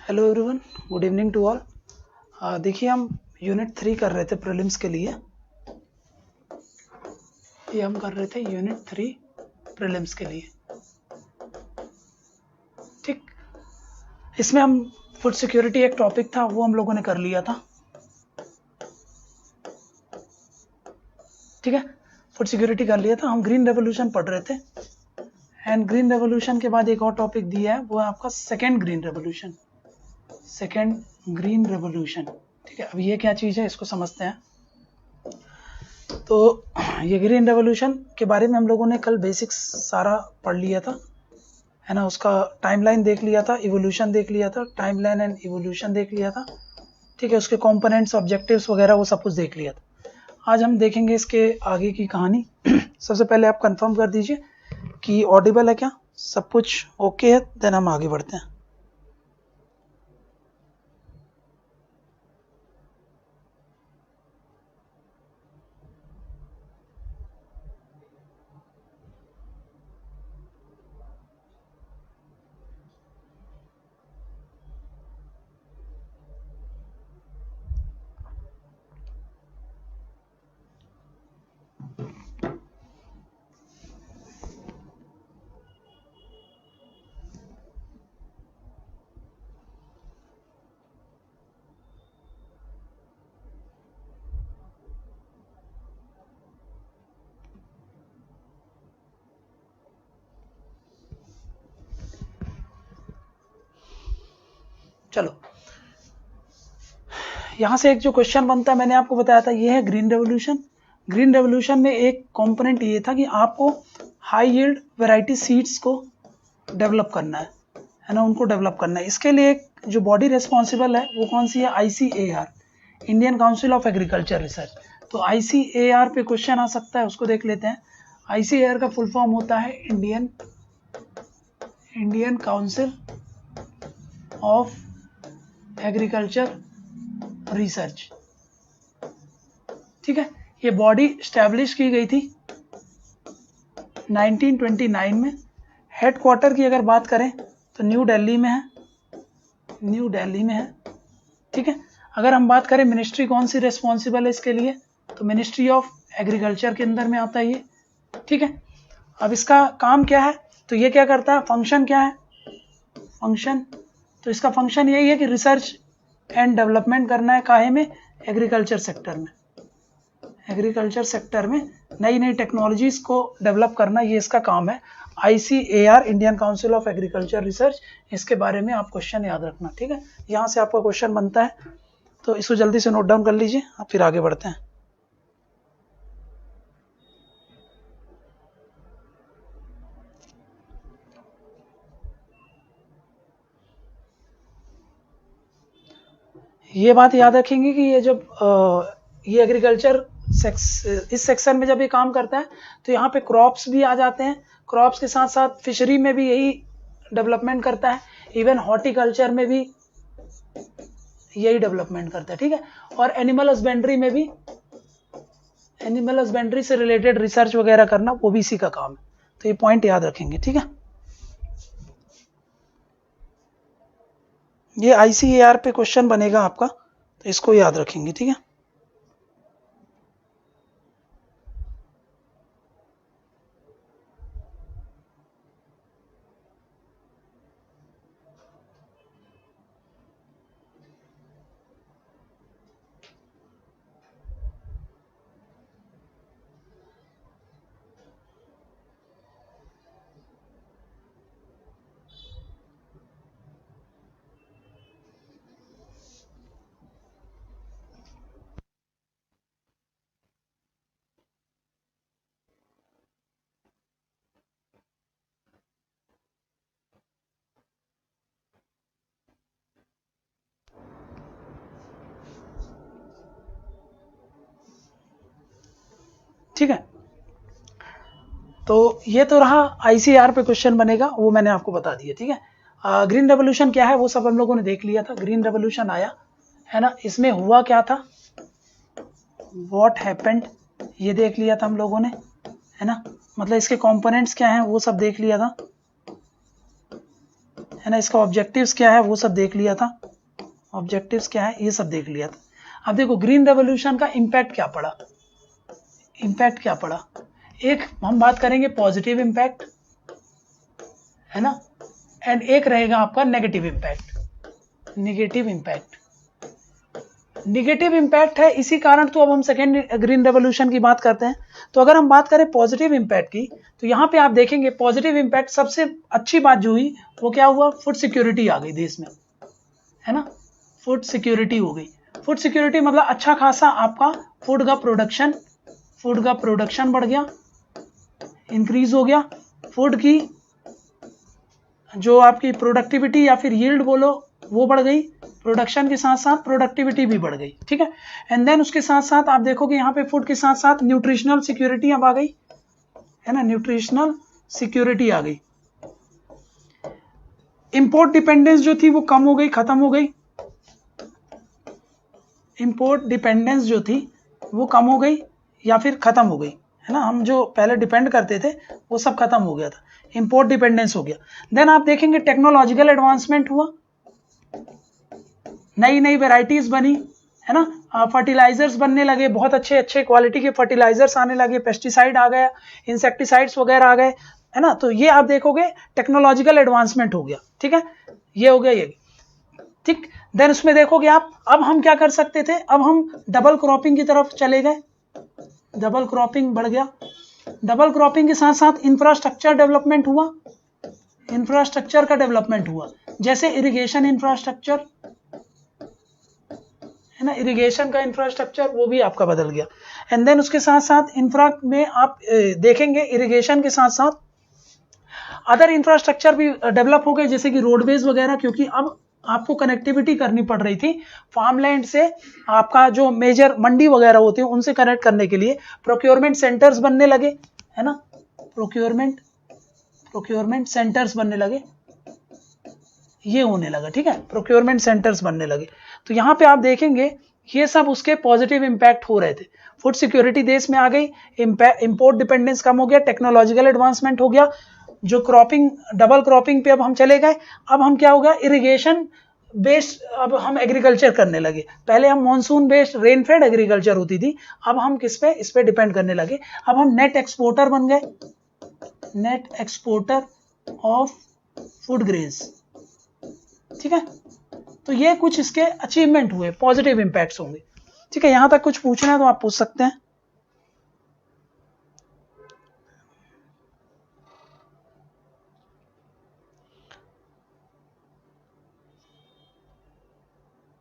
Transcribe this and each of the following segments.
Hello everyone, good evening to all. देखिए हम unit 3 कर रहे थे प्रीलिम्स के लिए। ये हम कर रहे थे यूनिट 3 प्रीलिम्स के लिए। ठीक, इसमें हम फूड सिक्योरिटी एक टॉपिक था, वो हम लोगों ने कर लिया था। ठीक है, फूड सिक्योरिटी कर लिया था। हम ग्रीन रेवोल्यूशन पढ़ रहे थे एंड ग्रीन रेवोल्यूशन के बाद एक और टॉपिक दिया है, वो है आपका second green revolution. Second green revolution, ठीक है। अब ये क्या चीज़ है इसको समझते हैं। तो ये ग्रीन रेवोल्यूशन के बारे में हम लोगों ने कल बेसिक्स सारा पढ़ लिया था, है ना। उसका टाइमलाइन देख लिया था, इवोल्यूशन देख लिया था, टाइमलाइन एंड इवोल्यूशन देख लिया था, ठीक है। उसके कंपोनेंट्स, ऑब्जेक्टिव्स वगैरह वो सब कुछ देख लिया था। आज हम देखेंगे इसके आगे की कहानी। सबसे पहले आप कंफर्म कर दीजिए कि ऑडिबल है क्या, सब कुछ ओके है, देन हम आगे बढ़ते हैं। चलो, यहाँ से एक जो क्वेश्चन बनता है, मैंने आपको बताया था, ये है ग्रीन रेवोल्यूशन। ग्रीन रेवोल्यूशन में एक कंपोनेंट ये था कि आपको हाई यील्ड वैरायटी सीड्स को डेवलप करना है ना, उनको डेवलप करना है। इसके लिए एक जो बॉडी रिस्पॉन्सिबल है वो कौन सी है, ICAR, Indian council of agriculture research. तो ICAR पे क्वेश्चन आ सकता है, उसको देख लेते हैं। ICAR का फुल फॉर्म होता है Indian council of agriculture research, ठीक है। ये बॉडी स्टैब्लिश की गई थी 1929 में। हेडक्वार्टर की अगर बात करें तो न्यू दिल्ली में है, न्यू दिल्ली में है, ठीक है। अगर हम बात करें मिनिस्ट्री कौन सी रिस्पॉन्सिबल है इसके लिए, तो मिनिस्ट्री ऑफ एग्रीकल्चर के अंदर में आता है ये, ठीक है। अब इसका काम क्या है, तो ये क्या करता है, फंक्शन क्या है, फंक्शन, तो इसका फंक्शन यही है कि रिसर्च एंड डेवलपमेंट करना है, काहे में, एग्रीकल्चर सेक्टर में। एग्रीकल्चर सेक्टर में नई नई टेक्नोलॉजीज को डेवलप करना, ये इसका काम है। ICAR, Indian council of agriculture research, इसके बारे में आप क्वेश्चन याद रखना, ठीक है। यहाँ से आपका क्वेश्चन बनता है, तो इसको जल्दी से नोट डाउन कर लीजिए, अब फिर आगे बढ़ते हैं। ये बात याद रखेंगे कि ये जब ये एग्रीकल्चर इस सेक्शन में जब ये काम करता है, तो यहाँ पे क्रॉप्स भी आ जाते हैं। क्रॉप्स के साथ साथ फिशरी में भी यही डेवलपमेंट करता है, इवन हॉर्टिकल्चर में भी यही डेवलपमेंट करता है, ठीक है। और एनिमल हस्बेंड्री में भी, एनिमल हस्बेंड्री से रिलेटेड रिसर्च वगैरह करना, वो भी इसी का काम है। तो ये पॉइंट याद रखेंगे, ठीक है। ये ICAR पे क्वेश्चन बनेगा आपका, तो इसको याद रखेंगे, ठीक है। ठीक है, तो ये तो रहा ICAR पे क्वेश्चन बनेगा, वो मैंने आपको बता दिया, ठीक है। ग्रीन रेवोल्यूशन क्या है वो सब हम लोगों ने देख लिया था। ग्रीन रेवोल्यूशन आया, है ना, इसमें हुआ क्या था, व्हाट हैपेंड, ये देख लिया था हम लोगों ने, है ना। मतलब इसके कंपोनेंट्स क्या हैं वो सब देख लिया था, है ना। इसका ऑब्जेक्टिव्स क्या है वो सब देख लिया था, ऑब्जेक्टिव्स क्या है ये सब देख लिया था। अब देखो ग्रीन रेवोल्यूशन का इम्पैक्ट क्या पड़ा, इम्पैक्ट क्या पड़ा। एक हम बात करेंगे पॉजिटिव इम्पैक्ट, है ना, एंड एक रहेगा आपका negative impact. Negative impact, negative impact है, इसी कारण तो अब हम सेकेंड ग्रीन रेवोल्यूशन की बात करते हैं। तो अगर हम बात करें पॉजिटिव इम्पैक्ट की, तो यहां पे आप देखेंगे पॉजिटिव इम्पैक्ट सबसे अच्छी बात जो हुई वो क्या हुआ, फूड सिक्योरिटी आ गई देश में, है ना। फूड सिक्योरिटी हो गई। फूड सिक्योरिटी मतलब अच्छा खासा आपका फूड का प्रोडक्शन बढ़ गया, इंक्रीज हो गया। फूड की जो आपकी प्रोडक्टिविटी या फिर यील्ड बोलो वो बढ़ गई, प्रोडक्शन के साथ साथ प्रोडक्टिविटी भी बढ़ गई, ठीक है। एंड देन उसके साथ साथ आप देखोगे यहाँ पे फूड के साथ साथ न्यूट्रिशनल सिक्योरिटी अब आ गई, है ना, न्यूट्रिशनल सिक्योरिटी आ गई। इंपोर्ट डिपेंडेंस जो थी वो कम हो गई, खत्म हो गई। इंपोर्ट डिपेंडेंस जो थी वो कम हो गई या फिर खत्म हो गई, है ना। हम जो पहले डिपेंड करते थे वो सब खत्म हो गया था, इंपोर्ट डिपेंडेंस हो गया। देन आप देखेंगे टेक्नोलॉजिकल एडवांसमेंट हुआ, नई नई वेराइटीज बनी, है ना। फर्टिलाइजर्स बनने लगे, बहुत अच्छे अच्छे क्वालिटी के फर्टिलाइजर्स आने लगे, पेस्टिसाइड आ गया, इंसेक्टिसाइड्स वगैरह आ गए, है ना। तो ये आप देखोगे टेक्नोलॉजिकल एडवांसमेंट हो गया, ठीक है, ये हो गया ये, ठीक। देन उसमें देखोगे आप, अब हम क्या कर सकते थे, अब हम डबल क्रॉपिंग की तरफ चले गए, डबल क्रॉपिंग बढ़ गया। डबल क्रॉपिंग के साथ साथ इंफ्रास्ट्रक्चर डेवलपमेंट हुआ, इंफ्रास्ट्रक्चर का डेवलपमेंट हुआ, जैसे इरिगेशन इंफ्रास्ट्रक्चर, है ना, इरिगेशन का इंफ्रास्ट्रक्चर वो भी आपका बदल गया। एंड देन उसके साथ साथ इंफ्रा में आप देखेंगे इरिगेशन के साथ साथ अदर इंफ्रास्ट्रक्चर भी डेवलप हो गए, जैसे कि रोडवेज वगैरह, क्योंकि अब आपको कनेक्टिविटी करनी पड़ रही थी फार्मलैंड से आपका जो मेजर मंडी वगैरह होती है उनसे कनेक्ट करने के लिए प्रोक्योरमेंट सेंटर्स बनने लगे, है ना, प्रोक्योरमेंट सेंटर्स बनने लगे, ये होने लगा, ठीक है, प्रोक्योरमेंट सेंटर्स बनने लगे। तो यहाँ पे आप देखेंगे ये सब उसके पॉजिटिव इंपैक्ट हो रहे थे। फूड सिक्योरिटी देश में आ गई, इंपोर्ट डिपेंडेंस कम हो गया, टेक्नोलॉजिकल एडवांसमेंट हो गया, जो क्रॉपिंग डबल क्रॉपिंग पे अब हम चले गए। अब हम क्या होगा, इरिगेशन बेस्ड अब हम एग्रीकल्चर करने लगे। पहले हम monsoon based rain fade agriculture होती थी, अब हम किस पे, इस पे डिपेंड करने लगे। अब हम नेट एक्सपोर्टर बन गए, net exporter of food grains, ठीक है। तो ये कुछ इसके अचीवमेंट हुए, पॉजिटिव इंपैक्ट्स होंगे, ठीक है। यहां तक कुछ पूछना है तो आप पूछ सकते हैं।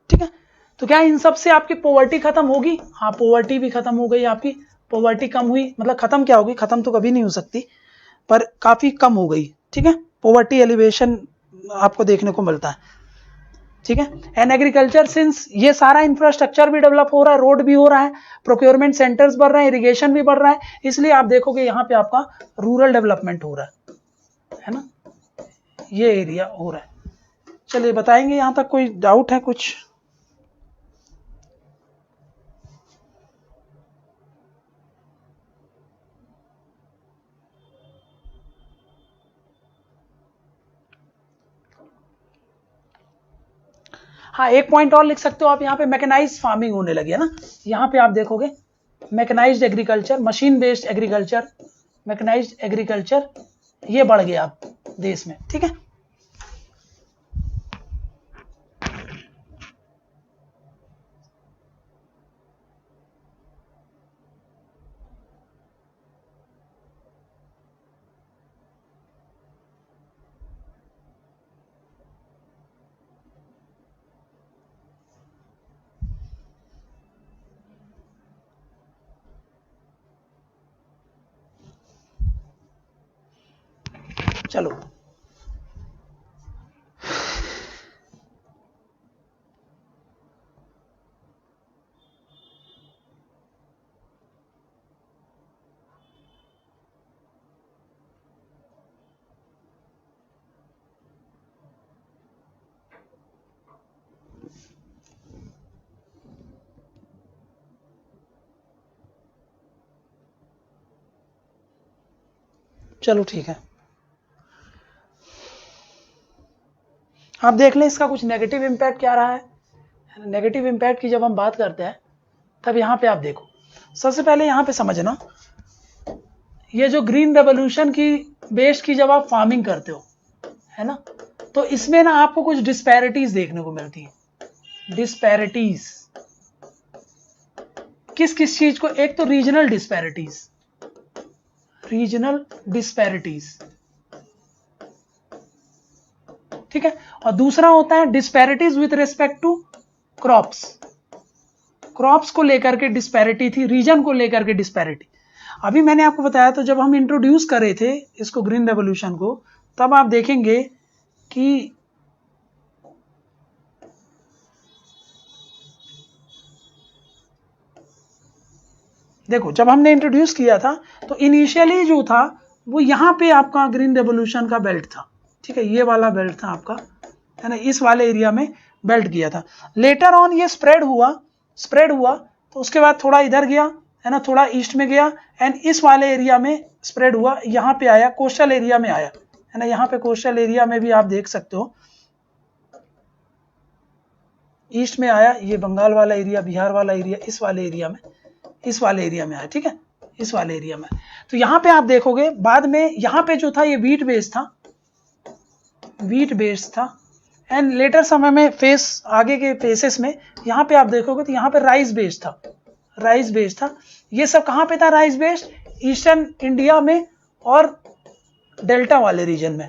ठीक है, तो क्या इन सब से आपकी पॉवर्टी खत्म होगी? हाँ, पॉवर्टी भी खत्म हो गई आपकी, पॉवर्टी कम हुई, मतलब खत्म क्या होगी, खत्म तो कभी नहीं हो सकती, पर काफी कम हो गई, ठीक है। पॉवर्टी एलिवेशन आपको देखने को मिलता है, ठीक है। एंड एग्रीकल्चर सिंस ये सारा इंफ्रास्ट्रक्चर भी डेवलप हो रहा है, रोड भी हो रहा है, प्रोक्योरमेंट सेंटर्स बढ़ रहे हैं, इरिगेशन भी बढ़ रहा है, इसलिए आप देखोगे यहाँ पे आपका रूरल डेवलपमेंट हो रहा है ना, ये एरिया हो रहा है। चलिए बताएंगे, यहाँ तक कोई डाउट है कुछ? हाँ, एक पॉइंट और लिख सकते हो आप, यहाँ पे मैकेनाइज्ड फार्मिंग होने लगी है ना, यहाँ पे आप देखोगे mechanised agriculture, machine based agriculture, mechanised agriculture, ये बढ़ गया आप देश में, ठीक है। चलो चलो ठीक है। अब देख लें इसका कुछ नेगेटिव इम्पैक्ट क्या रहा है। नेगेटिव इम्पैक्ट की जब हम बात करते हैं तब यहाँ पे आप देखो, सबसे पहले यहाँ पे समझना, ये जो ग्रीन रेवोल्यूशन की बेस्ड की जब आप फार्मिंग करते हो, है ना, तो इसमें ना आपको कुछ डिस्पैरिटीज देखने को मिलती है। डिस्पैरिटीज किस किस चीज को, एक तो रीजनल डिस्पैरिटीज, रीजनल डिस्पैरिटीज, ठीक है, और दूसरा होता है disparities with respect to crops. Crops को लेकर के डिस्पैरिटी थी, रीजन को लेकर के डिस्पैरिटी। अभी मैंने आपको बताया, तो जब हम इंट्रोड्यूस करे थे इसको ग्रीन रेवोल्यूशन को, तब आप देखेंगे कि देखो जब हमने इंट्रोड्यूस किया था तो इनिशियली जो था वो यहाँ पे आपका ग्रीन रेवोल्यूशन का बेल्ट था, ठीक है, ये वाला बेल्ट था आपका, है ना, इस वाले एरिया में बेल्ट किया था। लेटर ऑन ये स्प्रेड हुआ तो उसके बाद थोड़ा इधर गया, है ना, थोड़ा ईस्ट में गया एंड इस वाले एरिया में स्प्रेड हुआ, यहाँ पे आया, कोस्टल एरिया में आया, है ना, यहाँ पे कोस्टल एरिया में भी आप देख सकते हो ईस्ट में आया, ये बंगाल वाला एरिया, बिहार वाला एरिया, इस वाले एरिया में आया, ठीक है, इस वाले एरिया में। तो यहाँ पे आप देखोगे बाद में यहाँ पे जो था ये वीट बेस्ड था एंड लेटर समय में फेस, आगे के फेसेस में यहाँ पे आप देखोगे तो यहाँ पे राइस बेस्ड था। ये सब कहाँ पे था राइस बेस्ड? ईस्टर्न इंडिया में और डेल्टा वाले रीजन में,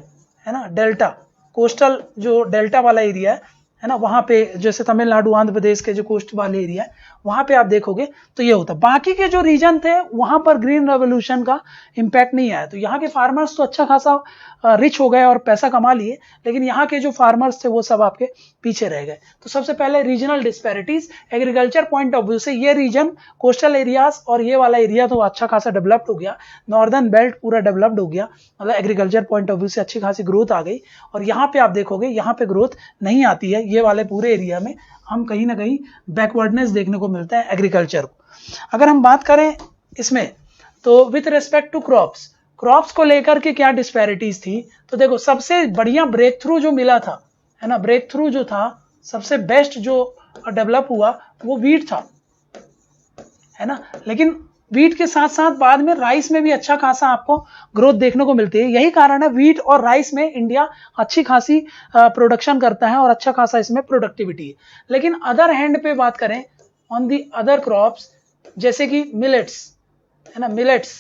है ना, डेल्टा, कोस्टल जो डेल्टा वाला एरिया है ना, वहां पे जैसे तमिलनाडु, आंध्र प्रदेश के जो कोस्ट वाले एरिया है वहां पे आप देखोगे तो ये होता। बाकी के जो रीजन थे वहां पर ग्रीन रेवोल्यूशन का इंपैक्ट नहीं आया। तो यहाँ के फार्मर्स तो अच्छा खासा रिच हो गए और पैसा कमा लिए, लेकिन यहाँ के जो फार्मर्स थे वो सब आपके पीछे रह गए। तो सबसे पहले regional disparities, agriculture point of view से ये रीजन, कोस्टल एरियाज और ये वाला एरिया तो अच्छा खासा डेवलप्ड हो गया, नॉर्दर्न बेल्ट पूरा डेवलप्ड हो गया, मतलब एग्रीकल्चर पॉइंट ऑफ व्यू से अच्छी खासी ग्रोथ आ गई। और यहाँ पे आप देखोगे यहाँ पे ग्रोथ नहीं आती है, ये वाले पूरे एरिया में हम कहीं ना कहीं बैकवर्डनेस देखने को मिलता है एग्रीकल्चर को। अगर हम बात करें इसमें तो विथ रिस्पेक्ट टू क्रॉप्स को लेकर के क्या डिस्पैरिटीज थी, तो देखो सबसे बढ़िया ब्रेक थ्रू जो मिला था, है ना, ब्रेक थ्रू जो था सबसे बेस्ट जो डेवलप हुआ वो वीट था, है ना, लेकिन वीट के साथ साथ बाद में राइस में भी अच्छा खासा आपको ग्रोथ देखने को मिलती है। यही कारण है वीट और राइस में इंडिया अच्छी खासी प्रोडक्शन करता है और अच्छा खासा इसमें प्रोडक्टिविटी है। लेकिन अदर हैंड पे बात करें ऑन दी अदर क्रॉप्स, जैसे कि मिलेट्स, है ना, मिलेट्स,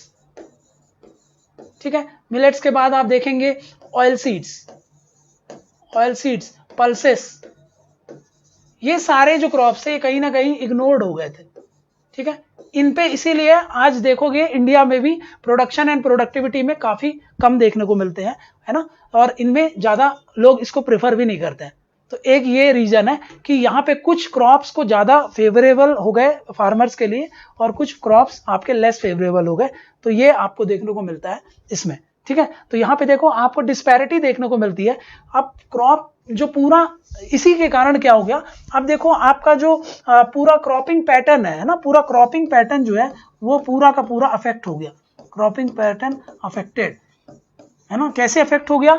ठीक है, मिलेट्स के बाद आप देखेंगे ऑयल सीड्स, पल्सेस, ये सारे जो क्रॉप्स है कहीं ना कहीं इग्नोर्ड हो गए थे, ठीक है। इन पे इसीलिए आज देखोगे इंडिया में भी प्रोडक्शन एंड प्रोडक्टिविटी में काफी कम देखने को मिलते हैं, है ना, और इनमें ज्यादा लोग इसको प्रेफर भी नहीं करते हैं। तो एक ये रीजन है कि यहाँ पे कुछ क्रॉप्स को ज्यादा फेवरेबल हो गए फार्मर्स के लिए और कुछ क्रॉप्स आपके लेस फेवरेबल हो गए, तो ये आपको देखने को मिलता है इसमें, ठीक है। तो यहाँ पे देखो आपको डिस्पैरिटी देखने को मिलती है। अब क्रॉप जो पूरा, इसी के कारण क्या हो गया, अब देखो आपका जो पूरा क्रॉपिंग पैटर्न है ना, पूरा क्रॉपिंग पैटर्न जो है वो पूरा का पूरा अफेक्ट हो गया, क्रॉपिंग पैटर्न अफेक्टेड, है ना। कैसे अफेक्ट हो गया?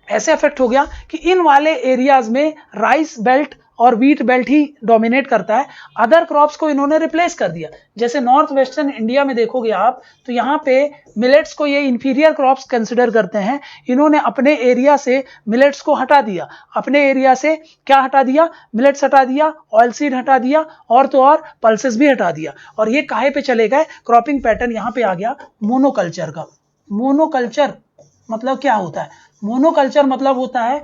ऐसे अफेक्ट हो गया कि इन वाले एरियाज में राइस बेल्ट और व्हीट बेल्ट ही डोमिनेट करता है, अदर क्रॉप्स को इन्होंने रिप्लेस कर दिया। जैसे नॉर्थ वेस्टर्न इंडिया में देखोगे आप तो यहाँ पे मिलेट्स को ये इंफीरियर क्रॉप्स कंसिडर करते हैं, इन्होंने अपने एरिया से मिलेट्स को हटा दिया, अपने एरिया से क्या हटा दिया, मिलेट्स हटा दिया, ऑयल सीड हटा दिया और तो और पल्सेस भी हटा दिया। और ये काहे पे चले गए? क्रॉपिंग पैटर्न यहाँ पे आ गया मोनोकल्चर का। मोनोकल्चर मतलब क्या होता है? मोनोकल्चर मतलब होता है,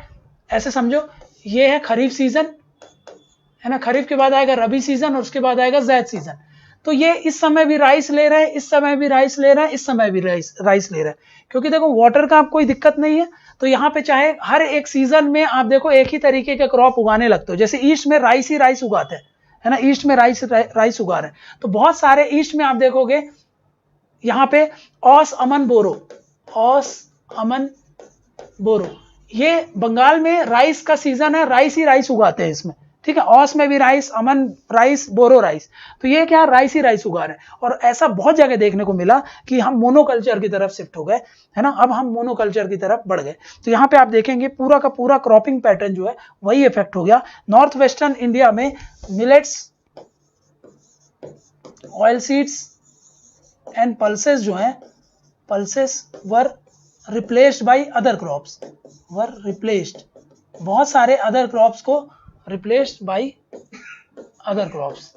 ऐसे समझो ये है खरीफ सीजन, है ना, खरीफ के बाद आएगा रबी सीजन और उसके बाद आएगा ज़ैद सीजन। तो ये इस समय भी राइस ले रहा है, इस समय भी राइस ले रहा है, इस समय भी राइस ले रहा है, क्योंकि देखो वाटर का आप कोई दिक्कत नहीं है। तो यहाँ पे चाहे हर एक सीजन में आप देखो एक ही तरीके के क्रॉप उगाने लगते हो। जैसे ईस्ट में राइस ही राइस उगाते हैं, है ना, ईस्ट में राइस उगा रहे हैं। तो बहुत सारे ईस्ट में आप देखोगे यहाँ पे औस अमन बोरो, ये बंगाल में राइस का सीजन है, राइस ही राइस उगाते हैं इसमें, ठीक है। औस में भी राइस, अमन राइस, बोरो राइस, तो ये क्या राइस ही राइस उगा रहे हैं। और ऐसा बहुत जगह देखने को मिला कि हम मोनोकल्चर की तरफ शिफ्ट हो गए, है ना, अब हम मोनोकल्चर की तरफ बढ़ गए। तो यहाँ पे आप देखेंगे पूरा का पूरा क्रॉपिंग पैटर्न जो है वही इफेक्ट हो गया। नॉर्थ वेस्टर्न इंडिया में millets, oil seeds and pulses जो हैं, pulses were replaced by other crops, were replaced, बहुत सारे अदर क्रॉप्स को रिप्लेस्ड बाय अदर क्रॉप्स,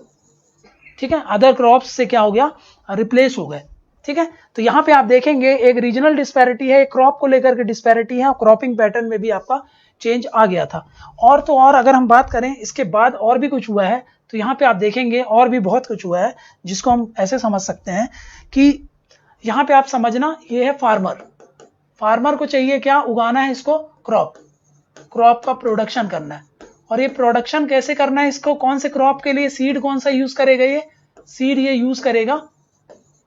ठीक है। अदर क्रॉप्स से क्या हो गया, रिप्लेस हो गए, ठीक है। तो यहाँ पे आप देखेंगे एक रीजनल डिस्पैरिटी है, एक क्रॉप को लेकर के डिस्पैरिटी है, और क्रॉपिंग पैटर्न में भी आपका चेंज आ गया था। और तो और अगर हम बात करें इसके बाद और भी कुछ हुआ है, तो यहाँ पे आप देखेंगे और भी बहुत कुछ हुआ है, जिसको हम ऐसे समझ सकते हैं कि यहाँ पे आप समझना, ये है फार्मर, फार्मर को चाहिए क्या, उगाना है इसको क्रॉप, क्रॉप का प्रोडक्शन करना है। और ये प्रोडक्शन कैसे करना है इसको, कौन से क्रॉप के लिए सीड कौन सा यूज करेगा, ये सीड ये यूज करेगा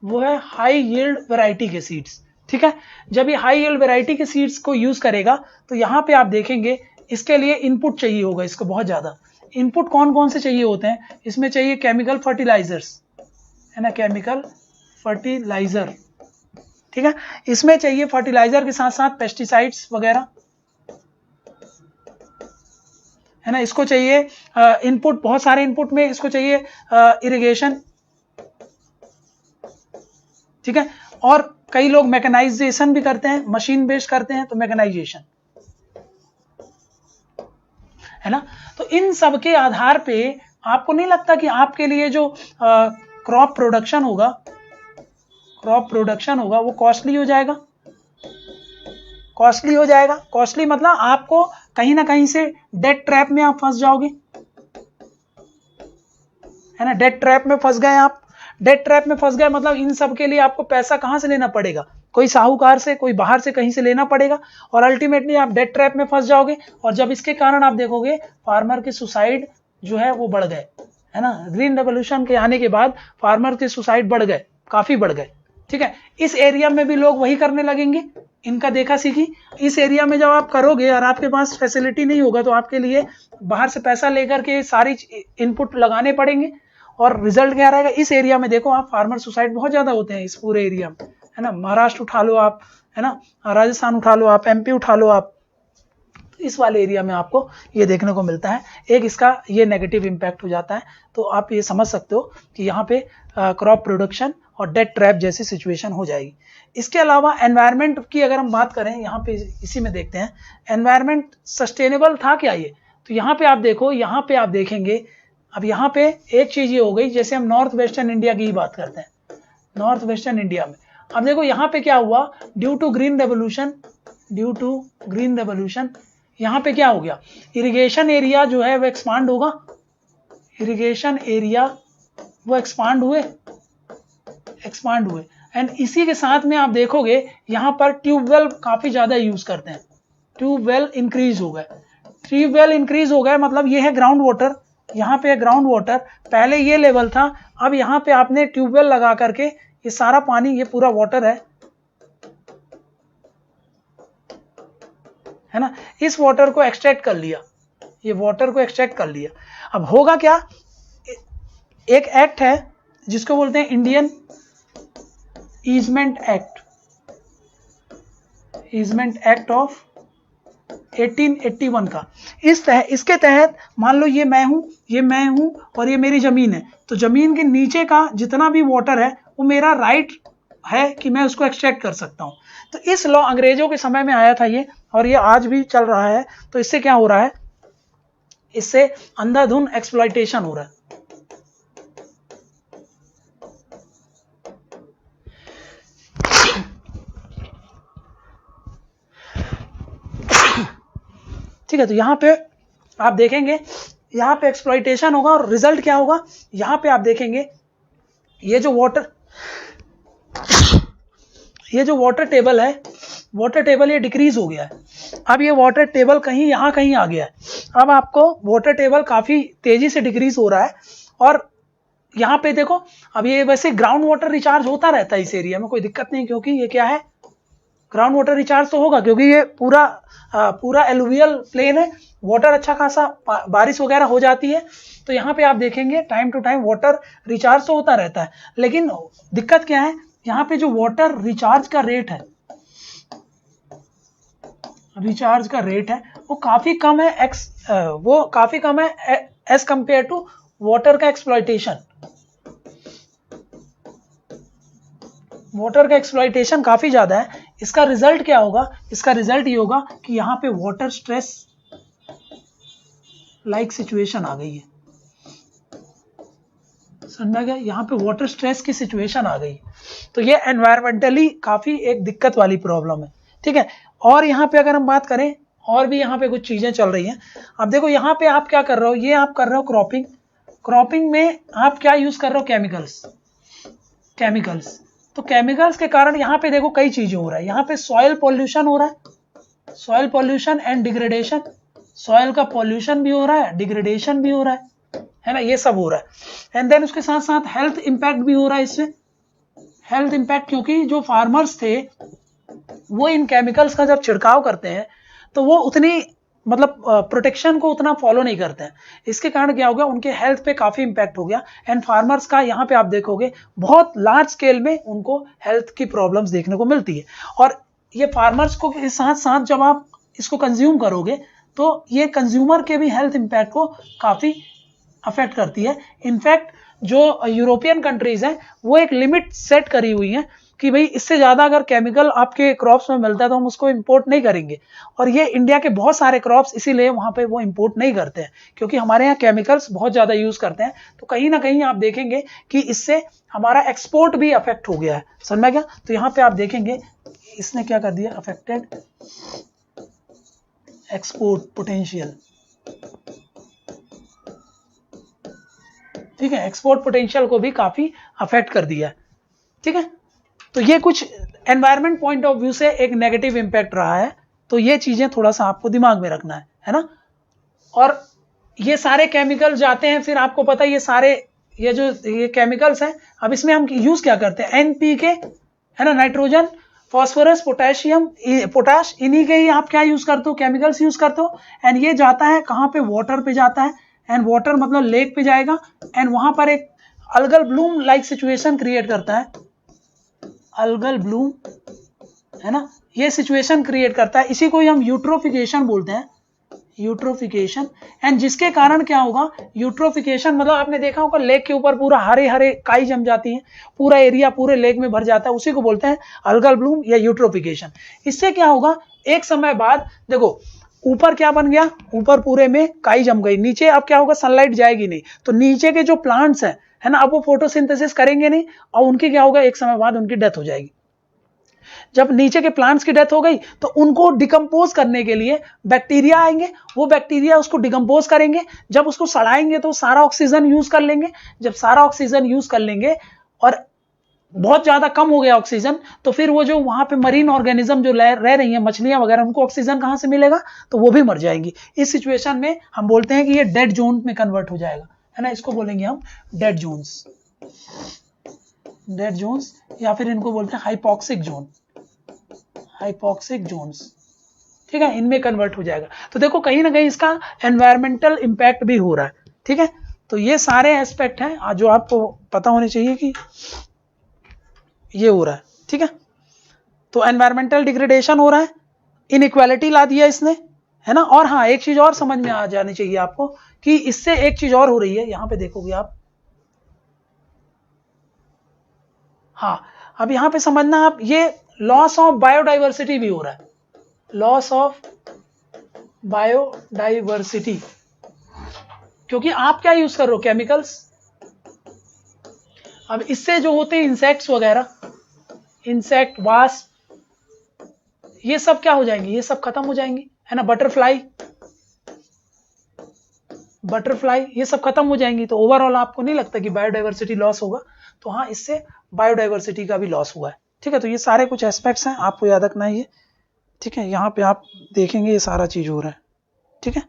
वो है हाई यील्ड वैरायटी के सीड्स, ठीक है। जब ये हाई यील्ड वैरायटी के सीड्स को यूज करेगा तो यहाँ पे आप देखेंगे इसके लिए इनपुट चाहिए होगा, इसको बहुत ज्यादा इनपुट कौन कौन से चाहिए होते हैं, इसमें चाहिए केमिकल फर्टिलाइजर्स, है ना, केमिकल फर्टिलाइजर, ठीक है। इसमें चाहिए फर्टिलाइजर के साथ साथ पेस्टिसाइड्स वगैरह, है ना। इसको चाहिए इनपुट, बहुत सारे इनपुट में इसको चाहिए इरिगेशन, ठीक है। और कई लोग मैकेनाइजेशन भी करते हैं, मशीन बेस्ड करते हैं, तो मैकेनाइजेशन, है ना। तो इन सब के आधार पे आपको नहीं लगता कि आपके लिए जो क्रॉप प्रोडक्शन होगा, क्रॉप प्रोडक्शन होगा वो कॉस्टली हो जाएगा, कॉस्टली हो जाएगा। कॉस्टली मतलब आपको कहीं ना कहीं से डेट ट्रैप में आप फंस जाओगे, है ना, डेट ट्रैप में फंस गए आप। डेट ट्रैप में फंस गए मतलब इन सब के लिए आपको पैसा कहां से लेना पड़ेगा, कोई साहूकार से, कोई बाहर से कहीं से लेना पड़ेगा, और अल्टीमेटली आप डेट ट्रैप में फंस जाओगे। और जब इसके कारण आप देखोगे फार्मर के सुसाइड जो है वो बढ़ गए, है ना। ग्रीन रेवोल्यूशन के आने के बाद फार्मर के सुसाइड बढ़ गए, काफी बढ़ गए, ठीक है। इस एरिया में भी लोग वही करने लगेंगे, इनका देखा सीखी। इस एरिया में जब आप करोगे और आपके पास फैसिलिटी नहीं होगा, तो आपके लिए बाहर से पैसा लेकर के सारी इनपुट लगाने पड़ेंगे, और रिजल्ट क्या रहेगा। इस एरिया में देखो आप, फार्मर सुसाइड बहुत ज्यादा होते हैं इस पूरे एरिया में, है ना। महाराष्ट्र उठा लो आप, है ना, राजस्थान उठा लो आप, एमपी उठा लो आप, इस वाले एरिया में आपको ये देखने को मिलता है। एक इसका ये नेगेटिव इम्पैक्ट हो जाता है। तो आप ये समझ सकते हो कि यहाँ पे क्रॉप प्रोडक्शन और डेट ट्रैप जैसी सिचुएशन हो जाएगी। इसके अलावा एनवायरनमेंट की अगर हम बात करें, यहाँ पे इसी में देखते हैं एनवायरनमेंट सस्टेनेबल था क्या ये। तो यहाँ पे आप देखो, यहाँ पे आप देखेंगे, अब यहाँ पे एक चीज ये हो गई, जैसे हम नॉर्थ वेस्टर्न इंडिया की ही बात करते हैं, नॉर्थ वेस्टर्न इंडिया में अब देखो यहाँ पे क्या हुआ, due to green revolution, due to green revolution यहाँ पे क्या हो गया, इरिगेशन एरिया जो है वो एक्सपांड होगा, इरिगेशन एरिया वो एक्सपांड हुए, एंड इसी के साथ में आप देखोगे यहाँ पर ट्यूबवेल काफी ज्यादा यूज करते हैं, ट्यूबवेल इंक्रीज हो गए, ट्यूबवेल इंक्रीज हो गए मतलब ये है ग्राउंड वाटर, यहाँ पे ग्राउंड वाटर, पहले ये लेवल था, अब यहाँ पे आपने ट्यूबवेल लगा करके ये सारा पानी, ये पूरा वाटर है ना, इस वाटर को एक्सट्रैक्ट कर लिया, ये वाटर को एक्सट्रैक्ट कर लिया। अब होगा क्या, एक एक्ट है जिसको बोलते हैं Indian easement act, easement act of 1881 का। इसके तहत मान लो ये मैं हूं और ये मेरी जमीन है, तो जमीन के नीचे का जितना भी वाटर है वो मेरा राइट है कि मैं उसको एक्सट्रैक्ट कर सकता हूं। तो इस लॉ अंग्रेजों के समय में आया था ये, और ये आज भी चल रहा है। तो इससे क्या हो रहा है, इससे अंधाधुंध एक्सप्लॉइटेशन हो रहा है। ठीक है, तो यहां पे आप देखेंगे, यहां पे एक्सप्लॉइटेशन होगा, और रिजल्ट क्या होगा, यहां पे आप देखेंगे ये जो वाटर टेबल है, वाटर टेबल ये डिक्रीज हो गया है। अब ये वाटर टेबल कहीं यहां कहीं आ गया है, अब आपको वाटर टेबल काफी तेजी से डिक्रीज हो रहा है। और यहां पे देखो, अब ये वैसे ग्राउंड वाटर रिचार्ज होता रहता है इस एरिया में, कोई दिक्कत नहीं, क्योंकि ये क्या है, ग्राउंड वाटर रिचार्ज तो होगा क्योंकि ये पूरा एलुवियल प्लेन है, वाटर अच्छा खासा बारिश वगैरह हो जाती है, तो यहाँ पे आप देखेंगे time to time water recharge तो होता रहता है। लेकिन दिक्कत क्या है, यहाँ पे जो वाटर रिचार्ज का रेट है, वो काफी कम है, वो काफी कम है एज कंपेयर टू वाटर का एक्सप्लॉयटेशन। वाटर का एक्सप्लॉयटेशन काफी ज्यादा है। इसका रिजल्ट क्या होगा, इसका रिजल्ट ये होगा कि यहाँ पे वाटर स्ट्रेस लाइक सिचुएशन आ गई है, समझा गया, यहाँ पे वाटर स्ट्रेस की सिचुएशन आ गई। तो ये एनवायरमेंटली काफी एक दिक्कत वाली प्रॉब्लम है, ठीक है। और यहाँ पे अगर हम बात करें, और भी यहाँ पे कुछ चीजें चल रही हैं। अब देखो यहाँ पे आप क्या कर रहे हो, ये आप कर रहे हो क्रॉपिंग में आप क्या यूज कर रहे हो, केमिकल्स। तो केमिकल्स के कारण यहाँ पे देखो कई चीजें हो रहा है। यहाँ पे सॉइल पॉल्यूशन हो रहा है, soil pollution and degradation, soil का पॉल्यूशन भी हो रहा है, डिग्रेडेशन भी हो रहा है ना, ये सब हो रहा है। एंड देन उसके साथ साथ हेल्थ इंपैक्ट भी हो रहा है इससे, हेल्थ इंपैक्ट, क्योंकि जो फार्मर्स थे वो इन केमिकल्स का जब छिड़काव करते हैं तो वो उतनी मतलब प्रोटेक्शन को उतना फॉलो नहीं करते हैं। इसके कारण क्या हो गया, उनके हेल्थ पे काफी इंपैक्ट हो गया। एंड फार्मर्स का यहाँ पे आप देखोगे बहुत लार्ज स्केल में उनको हेल्थ की प्रॉब्लम्स देखने को मिलती है। और ये फार्मर्स को के साथ साथ जब आप इसको कंज्यूम करोगे तो ये कंज्यूमर के भी हेल्थ इंपैक्ट को काफी अफेक्ट करती है। इनफैक्ट जो यूरोपियन कंट्रीज हैं वो एक लिमिट सेट करी हुई है कि भाई इससे ज्यादा अगर केमिकल आपके क्रॉप्स में मिलता है तो हम उसको इंपोर्ट नहीं करेंगे। और ये इंडिया के बहुत सारे क्रॉप्स इसीलिए वहां पे वो इंपोर्ट नहीं करते हैं, क्योंकि हमारे यहाँ केमिकल्स बहुत ज्यादा यूज करते हैं। तो कहीं ना कहीं आप देखेंगे कि इससे हमारा एक्सपोर्ट भी अफेक्ट हो गया है, समझ में गया। तो यहाँ पे आप देखेंगे इसने क्या कर दिया, अफेक्टेड एक्सपोर्ट पोटेंशियल, ठीक है, एक्सपोर्ट पोटेंशियल को भी काफी अफेक्ट कर दिया है, ठीक है। तो ये कुछ एनवायरनमेंट पॉइंट ऑफ व्यू से एक नेगेटिव इंपैक्ट रहा है। तो ये चीजें थोड़ा सा आपको दिमाग में रखना है ना। और ये सारे केमिकल जाते हैं, फिर आपको पता है ये केमिकल्स हैं, अब इसमें हम यूज क्या करते हैं, एनपीके है ना, नाइट्रोजन, फॉस्फोरस, पोटेशियम, पोटाश, इन्हीं के ही आप क्या यूज करते हो, केमिकल्स यूज करते हो। एंड ये जाता है कहां पे, वाटर पे जाता है। एंड वाटर मतलब लेक पे जाएगा एंड वहां पर एक algal Bloom like situation create करता है, अल्गल ब्लूम है ना, ये सिचुएशन क्रिएट करता है। इसी को ही हम यूट्रोफिकेशन बोलते हैं, यूट्रोफिकेशन। एंड जिसके कारण क्या होगा, यूट्रोफिकेशन मतलब आपने देखा होगा लेक के ऊपर पूरा हरे हरे काई जम जाती है, पूरा एरिया पूरे लेक में भर जाता है, उसी को बोलते हैं अल्गल ब्लूम या यूट्रोफिकेशन। इससे क्या होगा, एक समय बाद देखो ऊपर क्या बन गया, ऊपर पूरे में काई जम गई, नीचे अब क्या होगा, सनलाइट जाएगी नहीं, तो नीचे के जो प्लांट्स हैं है ना, अब वो फोटोसिंथेसिस करेंगे नहीं, और उनकी क्या होगा, एक समय बाद उनकी डेथ हो जाएगी। जब नीचे के प्लांट्स की डेथ हो गई तो उनको डिकम्पोज करने के लिए बैक्टीरिया आएंगे, वो बैक्टीरिया उसको डिकम्पोज करेंगे, जब उसको सड़ाएंगे तो सारा ऑक्सीजन यूज कर लेंगे। जब सारा ऑक्सीजन यूज कर लेंगे और बहुत ज्यादा कम हो गया ऑक्सीजन, तो फिर वो जो वहां पे मरीन ऑर्गेनिज्म जो रह रही हैं, मछलियां वगैरह, उनको ऑक्सीजन कहां से मिलेगा, तो वो भी मर जाएंगी। इस सिचुएशन में हम बोलते हैं कि ये डेड जोन में कन्वर्ट हो जाएगा, है ना, इसको बोलेंगे हम डेड जोन्स, डेड जोन्स, या फिर इनको बोलते हैं हाइपोक्सिक जोन, हाइपोक्सिक जोन्स, ठीक है, इनमें कन्वर्ट हो जाएगा। तो देखो कहीं ना कहीं इसका एनवायरमेंटल इंपैक्ट भी हो रहा है, ठीक है। तो ये सारे एस्पेक्ट हैं जो आपको पता होने चाहिए कि ये हो रहा है, ठीक है। तो एनवायरमेंटल डिग्रेडेशन हो रहा है, इनइक्वालिटी ला दिया इसने, है ना। और हाँ, एक चीज और समझ में आ जानी चाहिए आपको कि इससे एक चीज और हो रही है, यहां पे देखोगे आप, हाँ, अब यहां पे समझना आप, ये लॉस ऑफ बायोडाइवर्सिटी भी हो रहा है, लॉस ऑफ बायोडाइवर्सिटी, क्योंकि आप क्या यूज कर रहे हो, केमिकल्स। अब इससे जो होते हैं इंसेक्ट्स वगैरह, इंसेक्ट, वास्प, ये सब क्या हो जाएंगे, ये सब खत्म हो जाएंगे, है ना, बटरफ्लाई, ये सब खत्म हो जाएंगी। तो ओवरऑल आपको नहीं लगता कि बायोडाइवर्सिटी लॉस होगा। तो हाँ, इससे बायोडाइवर्सिटी का भी लॉस हुआ है, ठीक है। तो ये सारे कुछ एस्पेक्ट्स हैं, आपको याद रखना है ये, ठीक है। यहाँ पे आप देखेंगे ये सारा चीज हो रहा है, ठीक है।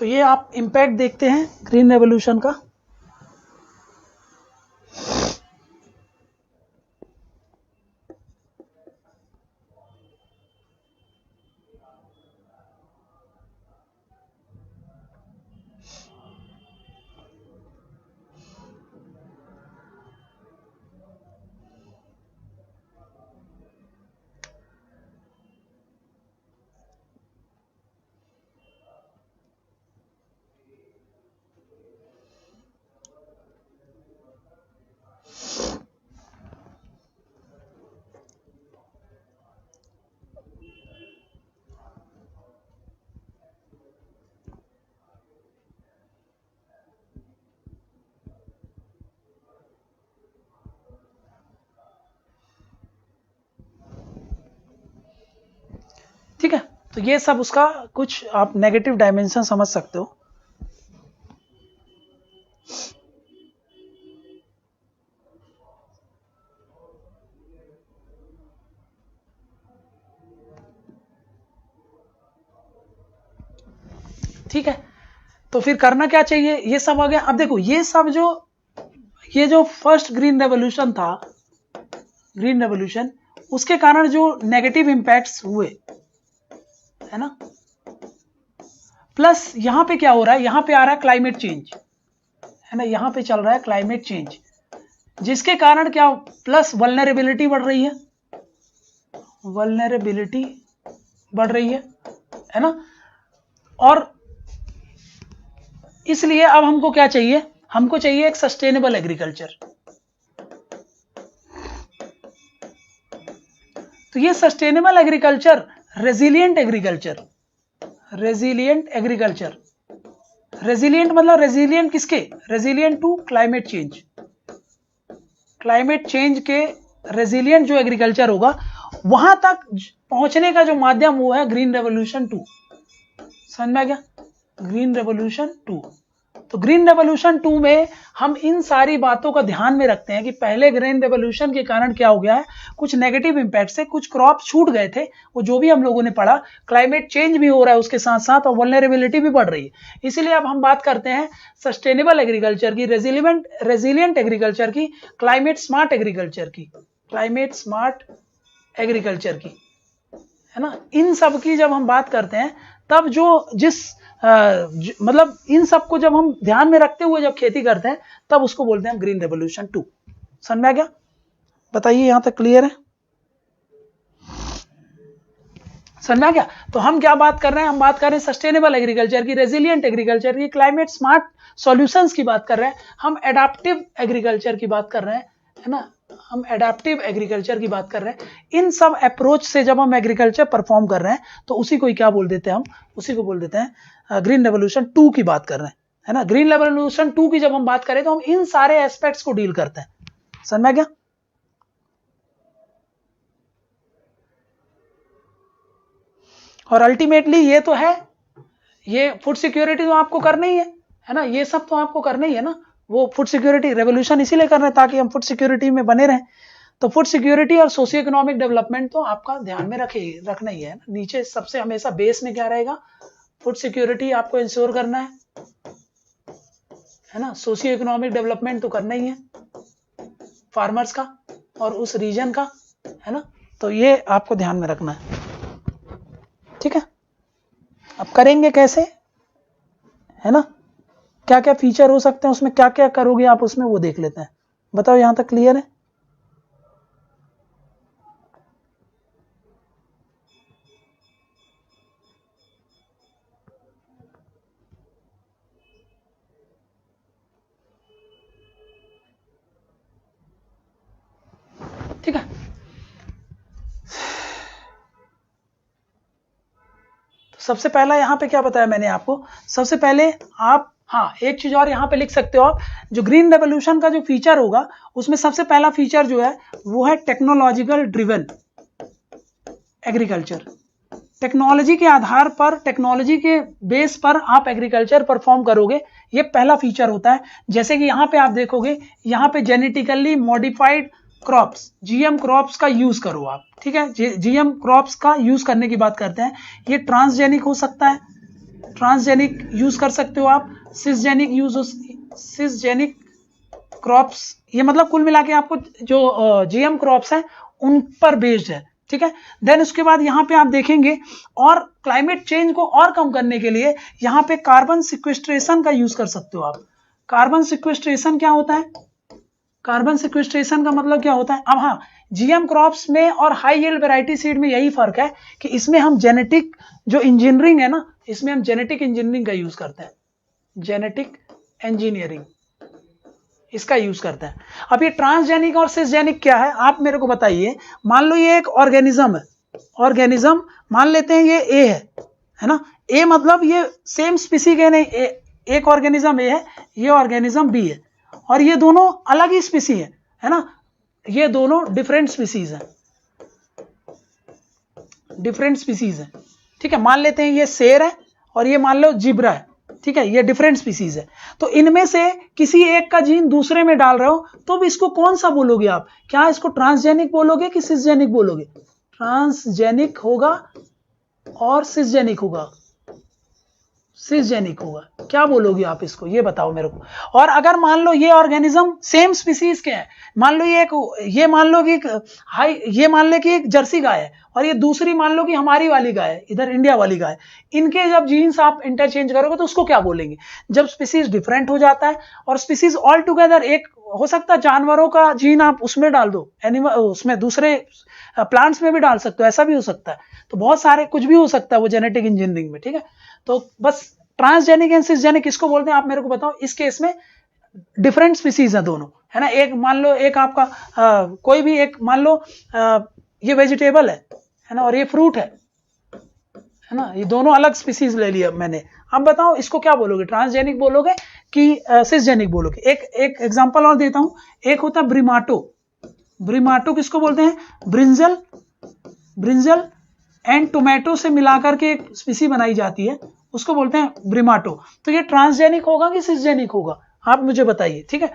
तो ये आप इम्पैक्ट देखते हैं ग्रीन रेवोल्यूशन का। ठीक है, तो ये सब उसका कुछ आप नेगेटिव डायमेंशन समझ सकते हो। ठीक है, तो फिर करना क्या चाहिए, ये सब आ गया। अब देखो ये सब ये जो फर्स्ट ग्रीन रेवोल्यूशन था, ग्रीन रेवोल्यूशन, उसके कारण जो नेगेटिव इंपैक्ट्स हुए है ना, प्लस यहां पे क्या हो रहा है, यहां पे आ रहा है क्लाइमेट चेंज, है ना, यहां पे चल रहा है क्लाइमेट चेंज, जिसके कारण क्या, प्लस वल्नरेबिलिटी बढ़ रही है, वल्नरेबिलिटी बढ़ रही है ना। और इसलिए अब हमको क्या चाहिए, हमको चाहिए एक सस्टेनेबल एग्रीकल्चर। तो ये sustainable agriculture, resilient agriculture, resilient agriculture, resilient मतलब रेजिलिएंट किसके, resilient to climate change, climate change के रेजिलिएंट जो एग्रीकल्चर होगा, वहां तक पहुंचने का जो माध्यम वो है ग्रीन रेवोल्यूशन 2। समझ में आ गया, ग्रीन रेवोल्यूशन 2। तो ग्रीन रेवोल्यूशन 2 में हम इन सारी बातों का ध्यान में रखते हैं कि पहले ग्रीन रेवोल्यूशन के कारण क्या हो गया है, कुछ नेगेटिव इंपैक्ट से कुछ क्रॉप छूट गए थे, वो जो भी हम लोगों ने पढ़ा, क्लाइमेट चेंज भी हो रहा है उसके साथ साथ, और वल्नरेबिलिटी भी बढ़ रही है। इसीलिए अब हम बात करते हैं सस्टेनेबल एग्रीकल्चर की, रेजिलिएंट एग्रीकल्चर की, क्लाइमेट स्मार्ट एग्रीकल्चर की, क्लाइमेट स्मार्ट एग्रीकल्चर की, है ना। इन सब की जब हम बात करते हैं तब मतलब इन सबको जब हम ध्यान में रखते हुए जब खेती करते हैं तब उसको बोलते हैं हम ग्रीन रेवोल्यूशन 2। समझ में आ गया, बताइए यहां तक क्लियर है, समझ में आ गया। तो हम क्या बात कर रहे हैं, हम बात कर रहे हैं सस्टेनेबल एग्रीकल्चर की, रेजिलिएंट एग्रीकल्चर की, क्लाइमेट स्मार्ट सॉल्यूशंस की बात कर रहे हैं, हम एडाप्टिव एग्रीकल्चर की बात कर रहे हैं, है ना, हम एडाप्टिव एग्रीकल्चर की बात कर रहे हैं। इन सब अप्रोच से जब हम एग्रीकल्चर परफॉर्म कर रहे हैं तो उसी को क्या बोल देते हैं, हम उसी को बोल देते हैं ग्रीन रेवोल्यूशन 2 की बात कर रहे हैं, है ना। ग्रीन रेवोल्यूशन 2 की जब हम बात करें तो हम इन सारे एस्पेक्ट्स को डील करते हैं। समझ में आ गया। और अल्टीमेटली ये तो है, ये फूड सिक्योरिटी तो आपको करना ही है ना, ये सब तो आपको करना ही है ना। वो फूड सिक्योरिटी रेवोल्यूशन इसीलिए कर रहे हैं ताकि हम फूड सिक्योरिटी में बने रहें। तो फूड सिक्योरिटी और सोशियो इकोनॉमिक डेवलपमेंट तो आपका ध्यान में रखना ही है ना। नीचे सबसे हमेशा बेस में क्या रहेगा, फूड सिक्योरिटी आपको इंश्योर करना है ना, सोशियो इकोनॉमिक डेवलपमेंट तो करना ही है फार्मर्स का और उस रीजन का, है ना। तो ये आपको ध्यान में रखना है, ठीक है। अब करेंगे कैसे, है ना, क्या क्या फीचर हो सकते हैं उसमें, क्या क्या करोगे आप उसमें, वो देख लेते हैं। बताओ यहां तक क्लियर है। ठीक है, तो सबसे पहला यहां पे क्या बताया मैंने आपको, सबसे पहले आप, हाँ एक चीज और यहां पे लिख सकते हो आप, जो ग्रीन रेवोल्यूशन का जो फीचर होगा उसमें सबसे पहला फीचर जो है वो है टेक्नोलॉजिकल ड्रिवन एग्रीकल्चर। टेक्नोलॉजी के आधार पर, टेक्नोलॉजी के बेस पर आप एग्रीकल्चर परफॉर्म करोगे, ये पहला फीचर होता है। जैसे कि यहां पे आप देखोगे, यहां पे genetically modified crops, GM crops का यूज करो आप, ठीक है। जीएम क्रॉप्स का यूज करने की बात करते हैं, ये ट्रांसजेनिक हो सकता है, ट्रांसजेनिक यूज कर सकते हो आप, सिसजेनिक सिसजेनिक क्रॉप्स, ये मतलब कुल मिला के आपको जो जीएम क्रॉप्स हैं उन पर बेस्ड है, ठीक है। देन उसके बाद यहाँ पे आप देखेंगे और क्लाइमेट चेंज को और कम करने के लिए यहाँ पे कार्बन सिक्वेस्ट्रेशन का यूज कर सकते हो आप। कार्बन सिक्वेस्ट्रेशन क्या होता है? कार्बन सिक्वेस्ट्रेशन का मतलब क्या होता है? अब हाँ, जीएम क्रॉप्स में और हाई यील्ड वैरायटी सीड में यही फर्क है कि इसमें हम जेनेटिक जो इंजीनियरिंग है ना, इसमें हम जेनेटिक इंजीनियरिंग का यूज करते हैं, जेनेटिक इंजीनियरिंग इसका यूज करते हैं। अब ये ट्रांसजेनिक और सिसजेनिक क्या है आप मेरे को बताइए। मान लो ये एक ऑर्गेनिज्म है, ऑर्गेनिज्म मान लेते हैं ये ए है ना, ए मतलब ये सेम स्पीसी के नहीं, एक ऑर्गेनिज्म ए है, ये ऑर्गेनिज्म बी है, और ये दोनों अलग ही स्पीसी है ना, ये दोनों डिफरेंट स्पीसीज हैं, डिफरेंट स्पीसीज हैं, ठीक है। मान लेते हैं ये शेर है और ये मान लो जिब्रा है, ठीक है, ये डिफरेंट स्पीसीज है। तो इनमें से किसी एक का जीन दूसरे में डाल रहे हो तो भी इसको कौन सा बोलोगे आप? क्या इसको ट्रांसजेनिक बोलोगे कि सिसजेनिक बोलोगे? ट्रांसजेनिक होगा और सिसजेनिक होगा, सिसजेनिक होगा। क्या बोलोगे आप इसको, ये बताओ मेरे को। और अगर मान लो ये ऑर्गेनिज्म सेम स्पीसीज के हैं, मान लो ये मान लो कि ये मान लो कि एक जर्सी गाय है और ये दूसरी मान लो कि हमारी वाली गाय है, इधर इंडिया वाली गाय, इनके जब जीन्स आप इंटरचेंज करोगे तो उसको क्या बोलेंगे? जब स्पीसीज डिफरेंट हो जाता है और स्पीसीज ऑल टुगेदर एक हो सकता है, जानवरों का जीन आप उसमें डाल दो, एनिमल उसमें दूसरे प्लांट्स में भी डाल सकते हो, ऐसा भी हो सकता है। तो बहुत सारे कुछ भी हो सकता है वो जेनेटिक इंजीनियरिंग में, ठीक है। तो बस ट्रांसजेनिक एंड सिसजेनिक किसको बोलते हैं आप मेरे को बताओ। इस केस में डिफरेंट स्पीसीज है दोनों, है ना। एक मान लो एक आपका कोई भी एक मान लो ये वेजिटेबल है ना, और ये फ्रूट है ना, ये दोनों अलग स्पीसीज ले लिया मैंने। अब बताओ इसको क्या बोलोगे, ट्रांसजेनिक बोलोगे कि सिसजेनिक बोलोगे? एक एग्जांपल और देता हूं, एक होता है ब्रिमाटो। ब्रिमाटो किसको बोलते हैं? ब्रिंजल, ब्रिंजल एंड टोमेटो से मिलाकर के एक स्पीसी बनाई जाती है, उसको बोलते हैं ब्रिमाटो। तो ये ट्रांसजेनिक होगा कि सिसजेनिक होगा, आप मुझे बताइए, ठीक है।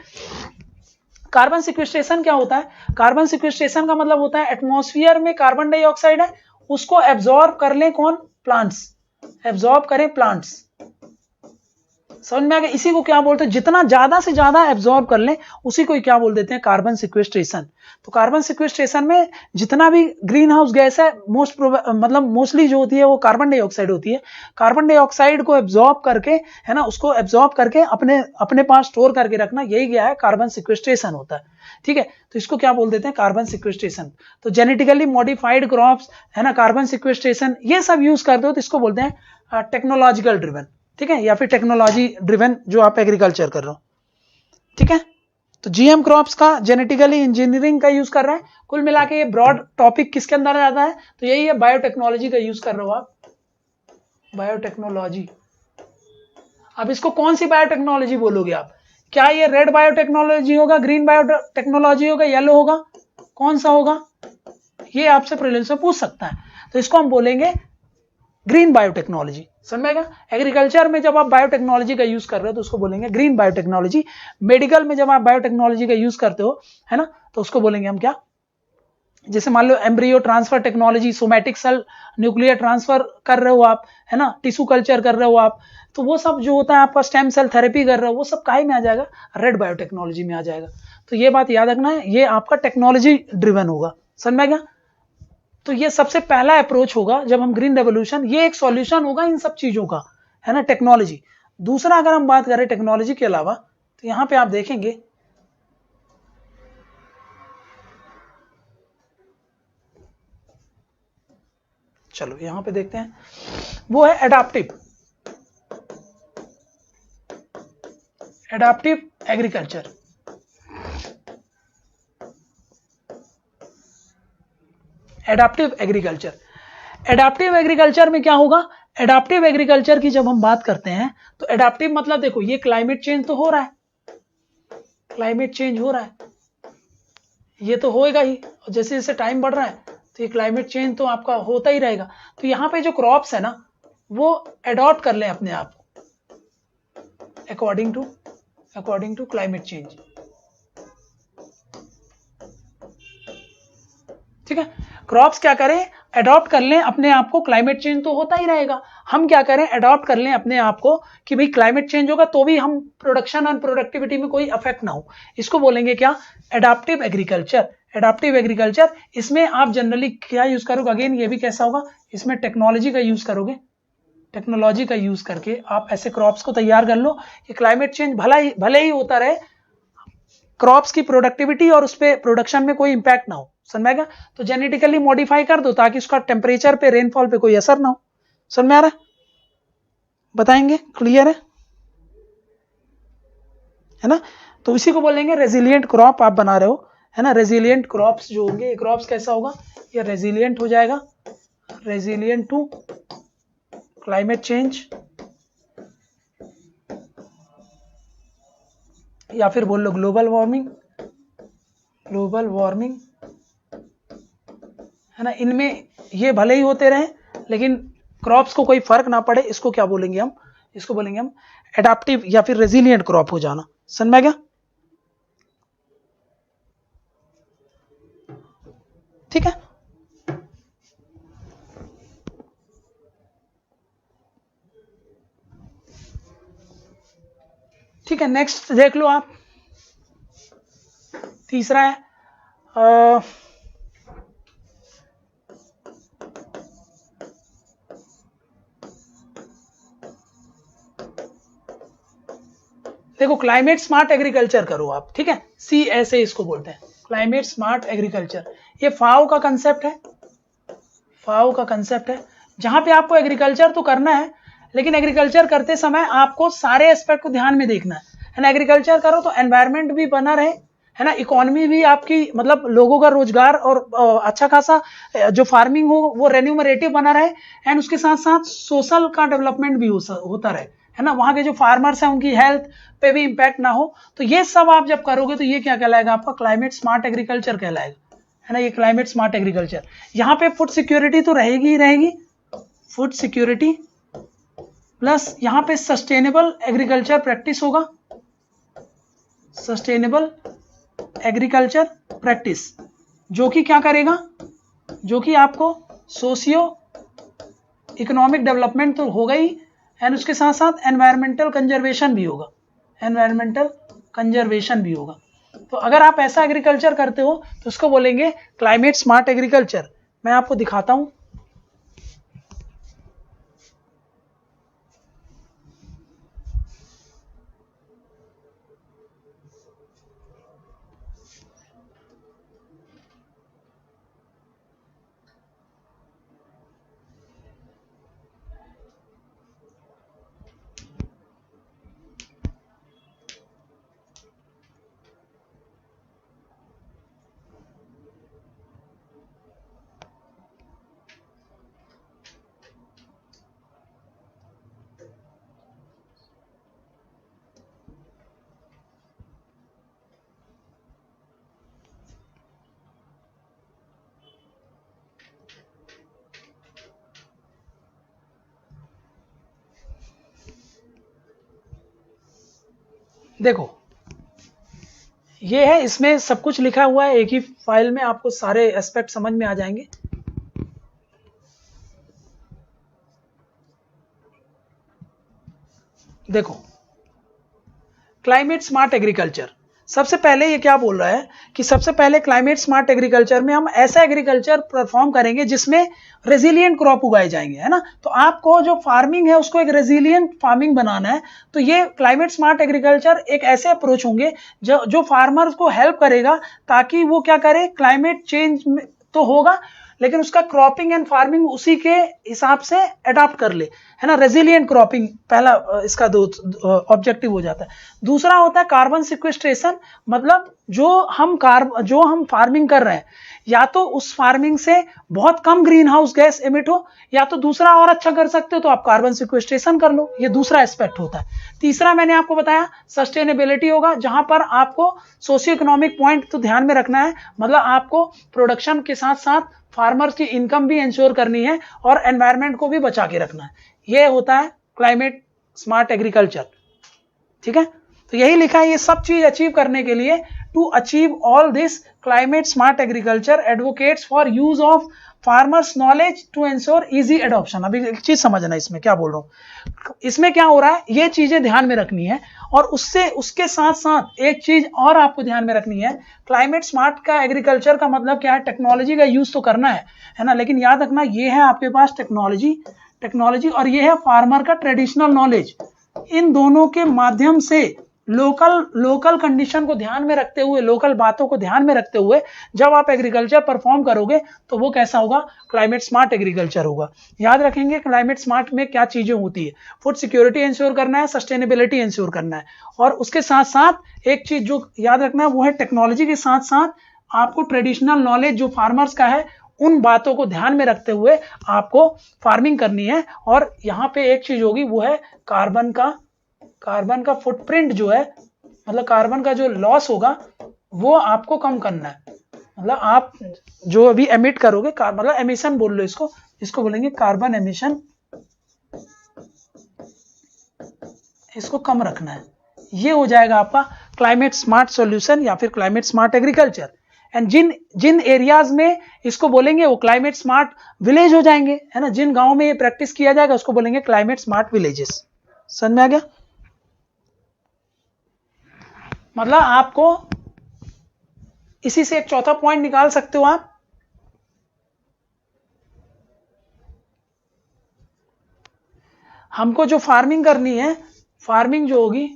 कार्बन सिक्वेस्ट्रेशन क्या होता है? कार्बन सिक्वेस्ट्रेशन का मतलब होता है एटमॉस्फेयर में कार्बन डाइऑक्साइड है, उसको एब्जॉर्ब कर लें कौन? प्लांट्स, एब्जॉर्ब करें प्लांट्स। समझ में आ गया? इसी को क्या बोलते हैं? जितना ज्यादा से ज्यादा एब्जॉर्ब कर लें उसी को क्या बोल देते हैं? Carbon sequestration. तो कार्बन सिक्वेस्ट्रेशन में जितना भी ग्रीन हाउस गैस है मतलब मोस्टली जो होती है वो कार्बन डाइऑक्साइड होती है। कार्बन डाइऑक्साइड को एब्जॉर्ब करके, है ना, उसको एब्जॉर्ब करके अपने पास स्टोर करके रखना, यही क्या है? कार्बन सिक्वेस्ट्रेशन होता है, ठीक है। तो इसको क्या बोल देते हैं? Carbon sequestration. तो जेनेटिकली मॉडिफाइड क्रॉप्स, है ना, कार्बन सिक्वेस्ट्रेशन ये सब यूज करते हो तो इसको बोलते हैं टेक्नोलॉजिकल ड्रिवन, ठीक है, या फिर टेक्नोलॉजी ड्रिवन जो आप एग्रीकल्चर कर रहे हो, ठीक है। तो जीएम क्रॉप्स का जेनेटिकली इंजीनियरिंग का यूज कर रहे हैं। कुल मिला के ये ब्रॉड टॉपिक किसके अंदर आता है? तो यही है, बायोटेक्नोलॉजी का यूज कर रहे हो आप, बायोटेक्नोलॉजी। अब इसको कौन सी बायोटेक्नोलॉजी बोलोगे आप? क्या ये रेड बायोटेक्नोलॉजी होगा, ग्रीन बायोटेक्नोलॉजी होगा, येलो होगा, कौन सा होगा? ये आपसे प्रीलिम्स में पूछ सकता है। तो इसको हम बोलेंगे ग्रीन बायोटेक्नोलॉजी। समझेगा? एग्रीकल्चर में जब आप बायोटेक्नोलॉजी का यूज कर रहे हो तो उसको बोलेंगे ग्रीन बायोटेक्नोलॉजी। मेडिकल में जब आप बायोटेक्नोलॉजी का यूज करते हो, है ना, तो उसको बोलेंगे हम क्या? जैसे मान लो embryo transfer technology, somatic cell nuclear transfer कर रहे हो आप, है ना, टिश्यू कल्चर कर रहे हो आप, तो वो सब जो होता है आपका स्टेम सेल थेरेपी कर रहे हो, वो सब काहे में आ जाएगा? रेड बायोटेक्नोलॉजी में आ जाएगा। तो ये बात याद रखना है, ये आपका टेक्नोलॉजी ड्रिवन होगा। समझ में गया? तो ये सबसे पहला अप्रोच होगा जब हम ग्रीन रेवोल्यूशन, ये एक सॉल्यूशन होगा इन सब चीजों का, है ना, टेक्नोलॉजी। दूसरा अगर हम बात करें टेक्नोलॉजी के अलावा, तो यहां पे आप देखेंगे चलो यहां पे देखते हैं, वो है adaptive, adaptive agriculture. Adaptive agriculture, adaptive agriculture में क्या होगा? एडाप्टिव एग्रीकल्चर की जब हम बात करते हैं तो एडाप्टिव मतलब देखो, ये क्लाइमेट चेंज तो हो रहा है, क्लाइमेट चेंज हो रहा है, ये तो होएगा ही, जैसे जैसे टाइम बढ़ रहा है तो ये क्लाइमेट चेंज तो आपका होता ही रहेगा। तो यहाँ पे जो क्रॉप्स है ना, वो अडॉप्ट कर लें अपने आप अकॉर्डिंग टू क्लाइमेट चेंज, ठीक है। क्रॉप्स क्या करें? अडॉप्ट कर लें अपने आप को, क्लाइमेट चेंज तो होता ही रहेगा। हम क्या करें, अडॉप्ट कर लें अपने आप को कि भाई क्लाइमेट चेंज होगा तो भी हम प्रोडक्शन और प्रोडक्टिविटी में कोई इफेक्ट ना हो। इसको बोलेंगे क्या, एडाप्टिव एग्रीकल्चर। एडाप्टिव एग्रीकल्चर, इसमें आप जनरली क्या यूज करोगे, अगेन ये भी कैसा होगा, इसमें टेक्नोलॉजी का यूज करोगे। टेक्नोलॉजी का यूज करके आप ऐसे क्रॉप्स को तैयार कर लो कि क्लाइमेट चेंज भले ही होता रहे, क्रॉप्स की प्रोडक्टिविटी और उस पर प्रोडक्शन में कोई इंपैक्ट ना हो। समझ में आएगा? तो जेनेटिकली मॉडिफाई कर दो ताकि उसका टेम्परेचर पे, रेनफॉल पे कोई असर ना हो। समझ में आ रहा है? बताएंगे, क्लियर है ना? तो इसी को बोलेंगे रेजिलिएंट क्रॉप आप बना रहे हो, है ना? रेजिलिएंट क्रॉप्स जो होंगे, ये क्रॉप्स कैसा होगा, ये रेजिलिएंट हो जाएगा, रेजिलिएंट टू क्लाइमेट चेंज, या फिर बोल लो ग्लोबल वार्मिंग। ग्लोबल वार्मिंग, है ना? इनमें ये भले ही होते रहे लेकिन क्रॉप्स को कोई फर्क ना पड़े, इसको क्या बोलेंगे हम, इसको बोलेंगे हम एडाप्टिव या फिर रेजिलिएंट क्रॉप हो जाना। समझ में आ गया? ठीक है, ठीक है। नेक्स्ट देख लो आप, तीसरा है देखो, क्लाइमेट स्मार्ट एग्रीकल्चर करो आप, ठीक है? CSA इसको बोलते हैं, क्लाइमेट स्मार्ट एग्रीकल्चर। ये फाओ का कंसेप्ट है, फाओ का कंसेप्ट है, जहां पे आपको एग्रीकल्चर तो करना है लेकिन एग्रीकल्चर करते समय आपको सारे एस्पेक्ट को ध्यान में देखना है ना? एग्रीकल्चर करो तो एनवायरनमेंट भी बना रहे, है ना? इकोनॉमी भी आपकी, मतलब लोगों का रोजगार और अच्छा खासा जो फार्मिंग हो वो रेन्यूमरेटिव बना रहे, एंड उसके साथ साथ सोशल का डेवलपमेंट भी होता रहे, है ना? वहां के जो फार्मर्स हैं उनकी हेल्थ पे भी इंपैक्ट ना हो। तो ये सब आप जब करोगे तो ये क्या कहलाएगा, आपका क्लाइमेट स्मार्ट एग्रीकल्चर कहलाएगा, है ना? ये क्लाइमेट स्मार्ट एग्रीकल्चर। यहाँ पे फूड सिक्योरिटी तो रहेगी ही रहेगी, फूड सिक्योरिटी प्लस यहाँ पे सस्टेनेबल एग्रीकल्चर प्रैक्टिस होगा, सस्टेनेबल एग्रीकल्चर प्रैक्टिस, जो कि क्या करेगा, जो कि आपको सोशियो इकोनॉमिक डेवलपमेंट तो होगा ही, एंड उसके साथ साथ एनवायरमेंटल कंजर्वेशन भी होगा, एनवायरमेंटल कंजर्वेशन भी होगा। तो अगर आप ऐसा एग्रीकल्चर करते हो तो उसको बोलेंगे क्लाइमेट स्मार्ट एग्रीकल्चर। मैं आपको दिखाता हूं, देखो ये है, इसमें सब कुछ लिखा हुआ है एक ही फाइल में, आपको सारे एस्पेक्ट समझ में आ जाएंगे। देखो, क्लाइमेट स्मार्ट एग्रीकल्चर, सबसे पहले ये क्या बोल रहा है कि सबसे पहले क्लाइमेट स्मार्ट एग्रीकल्चर में हम ऐसा एग्रीकल्चर परफॉर्म करेंगे जिसमें रेजिलिएंट क्रॉप उगाए जाएंगे, है ना? तो आपको जो फार्मिंग है उसको एक रेजिलिएंट फार्मिंग बनाना है। तो ये क्लाइमेट स्मार्ट एग्रीकल्चर एक ऐसे अप्रोच होंगे जो फार्मर्स को हेल्प करेगा ताकि वो क्या करे, क्लाइमेट चेंज तो होगा लेकिन उसका क्रॉपिंग एंड फार्मिंग उसी के हिसाब से अडॉप्ट कर ले, है ना? रेजिलिएंट क्रॉपिंग पहला इसका ऑब्जेक्टिव हो जाता है। दूसरा होता है कार्बन सिक्वेस्ट्रेशन, मतलब जो हम फार्मिंग कर रहे हैं या तो उस फार्मिंग से बहुत कम ग्रीन हाउस गैस एमिट हो, या तो दूसरा और अच्छा कर सकते हो तो आप कार्बन सिक्वेस्ट्रेशन कर लो, ये दूसरा एस्पेक्ट होता है। तीसरा मैंने आपको बताया सस्टेनेबिलिटी होगा, जहां पर आपको सोशियो इकोनॉमिक पॉइंट तो ध्यान में रखना है, मतलब आपको प्रोडक्शन के साथ साथ फार्मर्स की इनकम भी इंश्योर करनी है और एनवायरनमेंट को भी बचा के रखना है। ये होता है क्लाइमेट स्मार्ट एग्रीकल्चर, ठीक है? तो यही लिखा है, ये सब चीज अचीव करने के लिए to achieve all this climate smart agriculture advocates for use of farmers knowledge to ensure easy adoption. अभी एक चीज समझना इसमें क्या बोल रहा हूं, इसमें क्या हो रहा है, ये चीजें ध्यान में रखनी है। और उसके साथ साथ एक चीज और आपको ध्यान में रखनी है, क्लाइमेट स्मार्ट का एग्रीकल्चर का मतलब क्या है, टेक्नोलॉजी का यूज तो करना है ना, लेकिन याद रखना ये है आपके पास टेक्नोलॉजी और ये है फार्मर का ट्रेडिशनल नॉलेज। इन दोनों के माध्यम से लोकल कंडीशन को ध्यान में रखते हुए, लोकल बातों को ध्यान में रखते हुए जब आप एग्रीकल्चर परफॉर्म करोगे तो वो कैसा होगा, क्लाइमेट स्मार्ट एग्रीकल्चर होगा। याद रखेंगे क्लाइमेट स्मार्ट में क्या चीजें होती है, फूड सिक्योरिटी इंश्योर करना है, सस्टेनेबिलिटी इंश्योर करना है, और उसके साथ साथ एक चीज जो याद रखना है वो है टेक्नोलॉजी के साथ साथ आपको ट्रेडिशनल नॉलेज जो फार्मर्स का है उन बातों को ध्यान में रखते हुए आपको फार्मिंग करनी है। और यहाँ पे एक चीज होगी वो है कार्बन का फुटप्रिंट जो है, मतलब कार्बन का जो लॉस होगा वो आपको कम करना है। मतलब आप जो अभी एमिट करोगे, मतलब एमिशन बोल लो इसको बोलेंगे कार्बन एमिशन, इसको कम रखना है। ये हो जाएगा आपका क्लाइमेट स्मार्ट सॉल्यूशन या फिर क्लाइमेट स्मार्ट एग्रीकल्चर। एंड जिन एरियाज में इसको बोलेंगे वो क्लाइमेट स्मार्ट विलेज हो जाएंगे, है ना। जिन गांव में ये प्रैक्टिस किया जाएगा उसको बोलेंगे क्लाइमेट स्मार्ट विलेजेस। समझ में आ गया? मतलब आपको इसी से एक चौथा पॉइंट निकाल सकते हो आप, हमको जो फार्मिंग करनी है, फार्मिंग जो होगी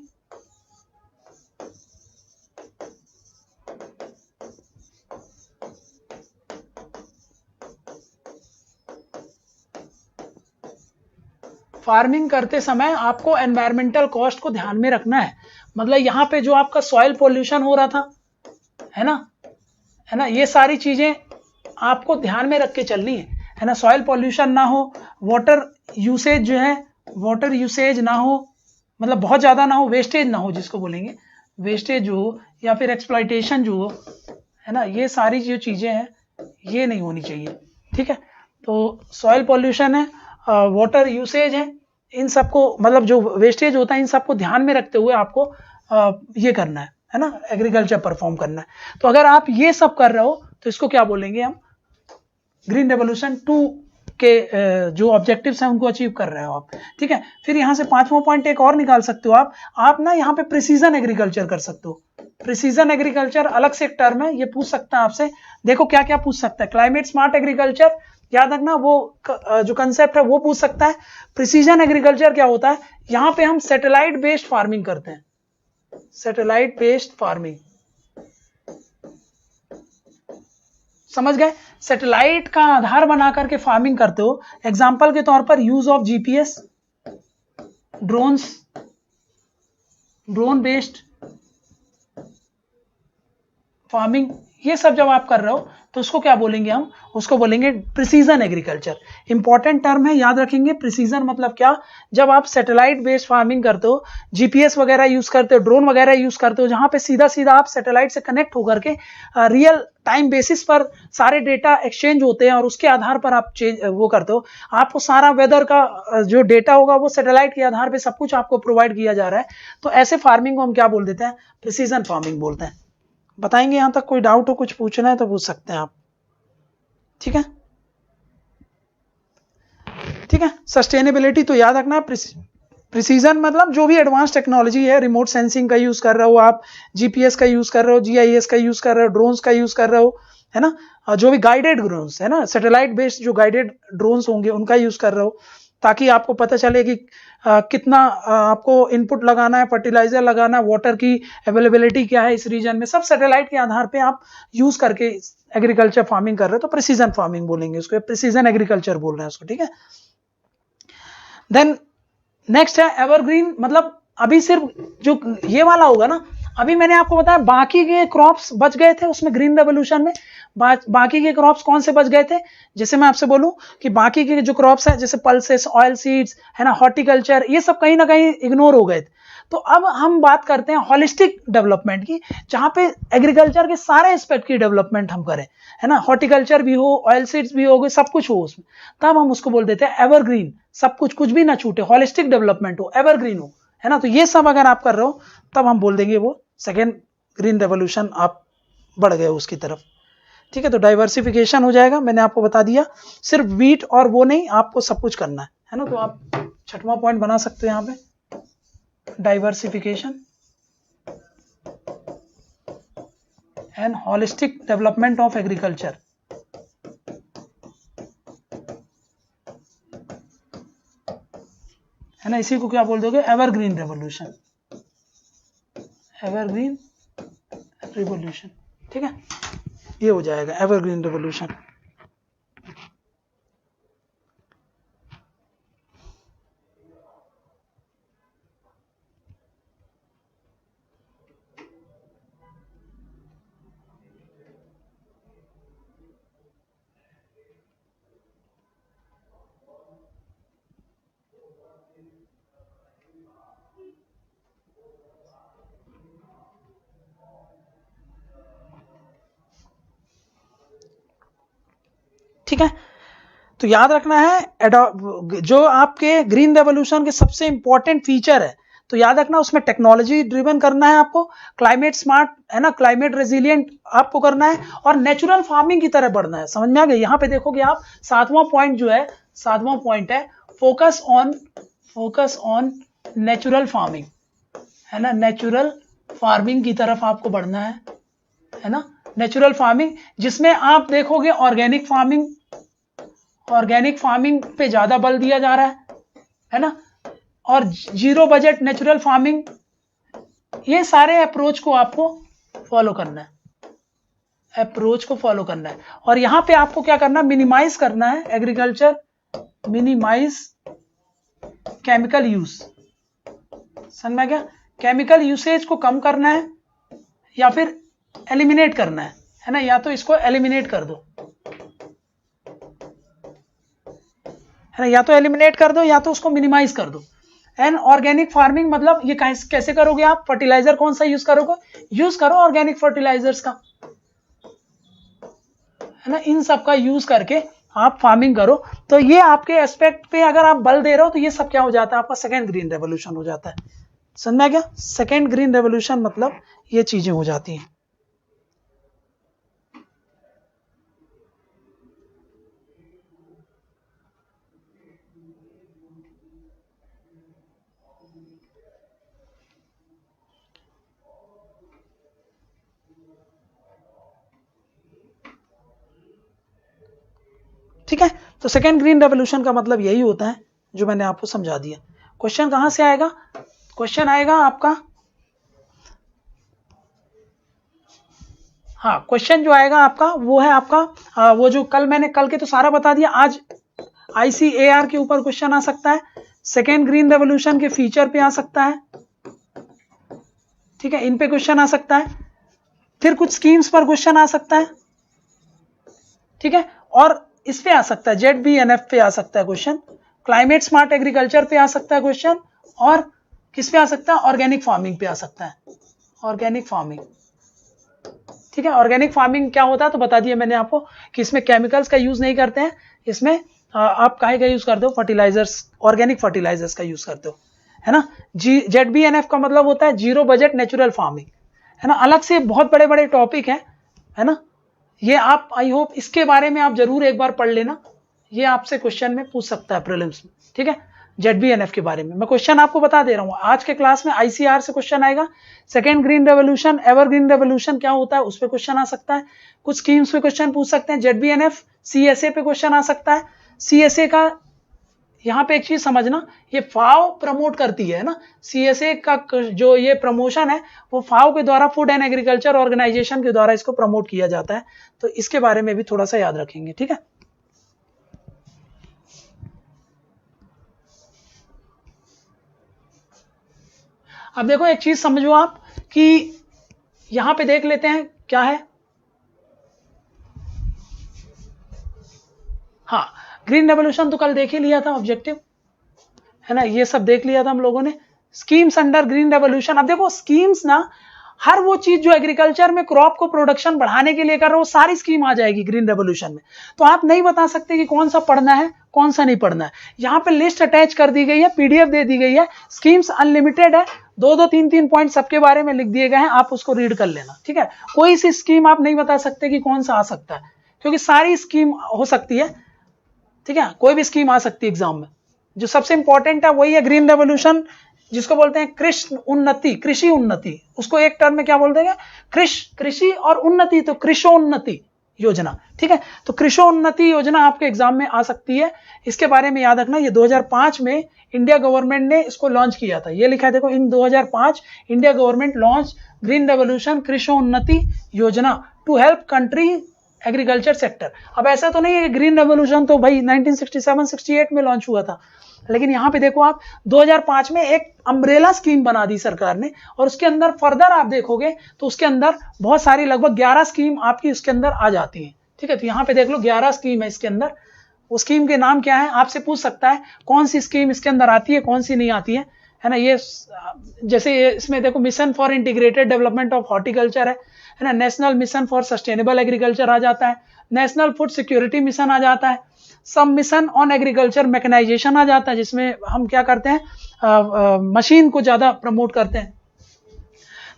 फार्मिंग करते समय आपको एनवायरमेंटल कॉस्ट को ध्यान में रखना है। मतलब यहां पे जो आपका सॉइल पोल्यूशन हो रहा था, है ना, ये सारी चीजें आपको ध्यान में रख के चलनी है ना। सॉइल पोल्यूशन ना हो, वाटर यूसेज जो है, वाटर यूसेज ना हो, मतलब बहुत ज्यादा ना हो, वेस्टेज ना हो, जिसको बोलेंगे वेस्टेज हो, या फिर एक्सप्लॉइटेशन जो हो, है ना, ये सारी जो चीजें हैं ये नहीं होनी चाहिए। ठीक है, तो सॉइल पोल्यूशन है, वाटर यूसेज है, इन सबको मतलब जो वेस्टेज होता है इन सबको ध्यान में रखते हुए आपको ये करना है ना, एग्रीकल्चर परफॉर्म करना है। तो अगर आप ये सब कर रहे हो तो इसको क्या बोलेंगे हम, ग्रीन रेवोल्यूशन 2 के जो ऑब्जेक्टिव्स हैं उनको अचीव कर रहे हो आप। ठीक है, फिर यहां से पांचवा पॉइंट एक और निकाल सकते हो आप ना यहाँ पे प्रिसीजन एग्रीकल्चर कर सकते हो। प्रिसीजन एग्रीकल्चर अलग से एक टर्म है, ये पूछ सकता है आपसे। देखो क्या क्या पूछ सकता है, क्लाइमेट स्मार्ट एग्रीकल्चर, याद रखना वो जो कंसेप्ट है वो पूछ सकता है। प्रिसीजन एग्रीकल्चर क्या होता है, यहां पे हम सैटेलाइट बेस्ड फार्मिंग करते हैं, सैटेलाइट बेस्ड फार्मिंग, समझ गए। सैटेलाइट का आधार बना करके फार्मिंग करते हो। एग्जांपल के तौर पर use of GPS, drone based farming, ये सब जब आप कर रहे हो तो उसको क्या बोलेंगे हम, उसको बोलेंगे प्रिसीजन एग्रीकल्चर। इंपॉर्टेंट टर्म है, याद रखेंगे। प्रिसीजन मतलब क्या, जब आप सैटेलाइट बेस्ड फार्मिंग करते हो, जीपीएस वगैरह यूज करते हो, ड्रोन वगैरह यूज करते हो, जहां पे सीधा सीधा आप सैटेलाइट से कनेक्ट होकर के रियल टाइम बेसिस पर सारे डेटा एक्सचेंज होते हैं और उसके आधार पर आप वो करते हो। आपको सारा वेदर का जो डेटा होगा वो सैटेलाइट के आधार पर सब कुछ आपको प्रोवाइड किया जा रहा है। तो ऐसे फार्मिंग को हम क्या बोल देते हैं, प्रिसीजन फार्मिंग बोलते हैं। बताएंगे यहां तक, कोई डाउट हो, कुछ पूछना है तो पूछ सकते हैं आप। ठीक है, ठीक है। सस्टेनेबिलिटी तो याद रखना, प्रिसीजन मतलब जो भी एडवांस टेक्नोलॉजी है, रिमोट सेंसिंग का यूज कर रहे हो आप, जीपीएस का यूज कर रहे हो, जीआईएस का यूज कर रहे हो, ड्रोन्स का यूज कर रहे हो, है ना, जो भी गाइडेड ड्रोन्स है ना, सैटेलाइट बेस्ड जो गाइडेड ड्रोन्स होंगे उनका यूज कर रहे हो, ताकि आपको पता चले कि कितना आपको इनपुट लगाना है, फर्टिलाइजर लगाना है, वाटर की अवेलेबिलिटी क्या है इस रीजन में, सब सैटेलाइट के आधार पे आप यूज करके एग्रीकल्चर फार्मिंग कर रहे हो तो प्रिसीजन फार्मिंग बोलेंगे उसको, प्रिसीजन एग्रीकल्चर बोल रहे हैं उसको। ठीक है, देन नेक्स्ट है एवरग्रीन। मतलब अभी सिर्फ जो ये वाला होगा ना, अभी मैंने आपको बताया बाकी के क्रॉप्स बच गए थे उसमें ग्रीन रेवोल्यूशन में। बाकी के क्रॉप्स कौन से बच गए थे, जैसे मैं आपसे बोलूं कि बाकी के जो क्रॉप्स हैं जैसे पल्सेस, ऑयल सीड्स, है ना, हॉर्टिकल्चर, ये सब कहीं ना कहीं इग्नोर हो गए थे। तो अब हम बात करते हैं हॉलिस्टिक डेवलपमेंट की, जहां पे एग्रीकल्चर के सारे एस्पेक्ट की डेवलपमेंट हम करें, है ना, हॉर्टिकल्चर भी हो, ऑयल सीड्स भी हो, सब कुछ हो उसमें, तब हम उसको बोल देते हैं एवरग्रीन। सब कुछ भी ना छूटे, हॉलिस्टिक डेवलपमेंट हो, एवरग्रीन हो, है ना। तो ये सब अगर आप कर रहे हो तब हम बोल देंगे वो सेकेंड ग्रीन रेवोल्यूशन आप बढ़ गए उसकी तरफ। ठीक है, तो डाइवर्सिफिकेशन हो जाएगा, मैंने आपको बता दिया। सिर्फ वीट और वो नहीं, आपको सब कुछ करना है ना। तो आप 6वां पॉइंट बना सकते हो यहाँ पे, diversification and holistic development of agriculture. है ना, इसी को क्या बोल दोगे, एवरग्रीन रेवोल्यूशन, एवरग्रीन रेवोल्यूशन। ठीक है, ये हो जाएगा एवरग्रीन रेवोल्यूशन। ठीक है, तो याद रखना है जो आपके ग्रीन रेवोल्यूशन के सबसे इंपॉर्टेंट फीचर है, तो याद रखना उसमें टेक्नोलॉजी ड्रिवन करना है आपको, क्लाइमेट स्मार्ट है ना, क्लाइमेट रेजिलिएंट आपको करना है, और नेचुरल फार्मिंग की तरह बढ़ना है। समझ में आ गया? यहां पे देखोगे आप 7वां पॉइंट जो है, 7वां पॉइंट है फोकस ऑन नेचुरल फार्मिंग, है ना, नेचुरल फार्मिंग की तरफ आपको बढ़ना है ना, नेचुरल फार्मिंग, जिसमें आप देखोगे ऑर्गेनिक फार्मिंग पे ज्यादा बल दिया जा रहा है ना, और जीरो बजट नेचुरल फार्मिंग, ये सारे अप्रोच को आपको फॉलो करना है, और यहां पे आपको क्या करना है, मिनिमाइज करना है एग्रीकल्चर, मिनिमाइज केमिकल यूज। समझ में क्या, केमिकल यूसेज को कम करना है या फिर एलिमिनेट करना है ना, या तो इसको एलिमिनेट कर दो, है ना, या तो एलिमिनेट कर दो या तो उसको मिनिमाइज कर दो। एंड ऑर्गेनिक फार्मिंग मतलब ये कैसे करोगे आप, फर्टिलाइजर कौन सा यूज करोगे, यूज करो ऑर्गेनिक फर्टिलाइजर्स का, है ना, इन सब का यूज करके आप फार्मिंग करो। तो ये आपके एस्पेक्ट पे अगर आप बल दे रहे हो तो ये सब क्या हो जाता है, आपका सेकेंड ग्रीन रेवोल्यूशन हो जाता है। समझ में आ गया? सेकेंड ग्रीन रेवोल्यूशन मतलब ये चीजें हो जाती हैं। ठीक है, तो सेकेंड ग्रीन रेवोल्यूशन का मतलब यही होता है जो मैंने आपको समझा दिया। क्वेश्चन कहां से आएगा, क्वेश्चन आएगा आपका, हाँ, क्वेश्चन जो आएगा आपका वो है आपका वो जो कल के तो सारा बता दिया, आज ICAR के ऊपर क्वेश्चन आ सकता है, सेकेंड ग्रीन रेवोल्यूशन के फीचर पे आ सकता है, ठीक है, इन पे क्वेश्चन आ सकता है, फिर कुछ स्कीम्स पर क्वेश्चन आ सकता है, ठीक है, और इस पे आ सकता है ZBNF पे आ सकता है क्वेश्चन, क्लाइमेट स्मार्ट एग्रीकल्चर पे आ सकता है क्वेश्चन, और किस पे आ सकता है, ऑर्गेनिक फार्मिंग पे आ सकता है, ऑर्गेनिक फार्मिंग। ठीक है, ऑर्गेनिक फार्मिंग क्या होता है तो बता दिया मैंने आपको कि इसमें केमिकल्स का यूज नहीं करते हैं, इसमें आप काहे का यूज करते हो, फर्टिलाइजर्स, ऑर्गेनिक फर्टिलाइजर्स का यूज करते हो, है ना। ZBNF का मतलब होता है जीरो बजट नेचुरल फार्मिंग, है ना, अलग से बहुत बड़े बड़े टॉपिक है ना, ये आप आई होप इसके बारे में आप जरूर एक बार पढ़ लेना, ये आपसे क्वेश्चन में पूछ सकता है प्रीलिम्स में। ठीक है, ZBNF के बारे में मैं क्वेश्चन आपको बता दे रहा हूं, आज के क्लास में ICAR से क्वेश्चन आएगा, second green revolution, evergreen revolution क्या होता है उस पर क्वेश्चन आ सकता है, कुछ स्कीम्स पे क्वेश्चन पूछ सकते हैं, ZBNF, CSA पे क्वेश्चन आ सकता है। CSA का यहाँ पे एक चीज समझना, ये FAO प्रमोट करती है ना, CSA का जो ये प्रमोशन है वो FAO के द्वारा, फूड एंड एग्रीकल्चर ऑर्गेनाइजेशन के द्वारा इसको प्रमोट किया जाता है, तो इसके बारे में भी थोड़ा सा याद रखेंगे। ठीक है, अब देखो एक चीज समझो आप कि यहां पे देख लेते हैं क्या है, हाँ, ग्रीन रेवोल्यूशन तो कल देख ही लिया था, ऑब्जेक्टिव, है ना, ये सब देख लिया था हम लोगों ने। स्कीम्स अंडर ग्रीन रेवोल्यूशन, अब देखो स्कीम्स ना, हर वो चीज जो एग्रीकल्चर में क्रॉप को प्रोडक्शन बढ़ाने के लिए कर रहे हो, सारी स्कीम आ जाएगी ग्रीन रेवोल्यूशन में, तो आप नहीं बता सकते कि कौन सा पढ़ना है कौन सा नहीं पढ़ना है। यहां पे लिस्ट अटैच कर दी गई है, PDF दे दी गई है, स्कीम्स अनलिमिटेड है, दो दो तीन तीन पॉइंट सबके बारे में लिख दिए गए हैं, आप उसको रीड कर लेना, ठीक है। कोई सी स्कीम आप नहीं बता सकते कि कौन सा आ सकता है, क्योंकि सारी स्कीम हो सकती है, ठीक है, कोई भी स्कीम आ सकती है एग्जाम में। जो सबसे इंपॉर्टेंट है वही है ग्रीन रेवोल्यूशन, जिसको बोलते हैं कृषि उन्नति, कृषि उन्नति, उसको एक टर्म में क्या बोलते हैं, कृषि और उन्नति, तो कृषोन्नति योजना, ठीक है। तो कृषोन्नति योजना आपके एग्जाम में आ सकती है, इसके बारे में याद रखना। ये 2005 में इंडिया गवर्नमेंट ने इसको लॉन्च किया था, ये लिखा है देखो, in 2005 India government launch green revolution Krishonnati Yojana to help country agriculture sector. अब ऐसा तो नहीं है कि ग्रीन रेवोल्यूशन तो भाई 1967-68 में लॉन्च हुआ था, लेकिन यहां पे देखो आप 2005 में एक अम्ब्रेला स्कीम बना दी सरकार ने, और उसके अंदर फर्दर आप देखोगे तो उसके अंदर बहुत सारी लगभग 11 स्कीम आपकी उसके अंदर आ जाती है, ठीक है। तो यहाँ पे देख लो 11 स्कीम है इसके अंदर। वो स्कीम के नाम क्या है, आपसे पूछ सकता है कौन सी स्कीम इसके अंदर आती है, कौन सी नहीं आती है ना। ये जैसे इसमें देखो mission for integrated development of horticulture है ना, national mission for sustainable agriculture आ जाता है, नेशनल फूड सिक्योरिटी मिशन आ जाता है, सब मिशन ऑन एग्रीकल्चर मैकेनाइजेशन आ जाता है, जिसमें हम क्या करते हैं, मशीन को ज्यादा प्रमोट करते हैं।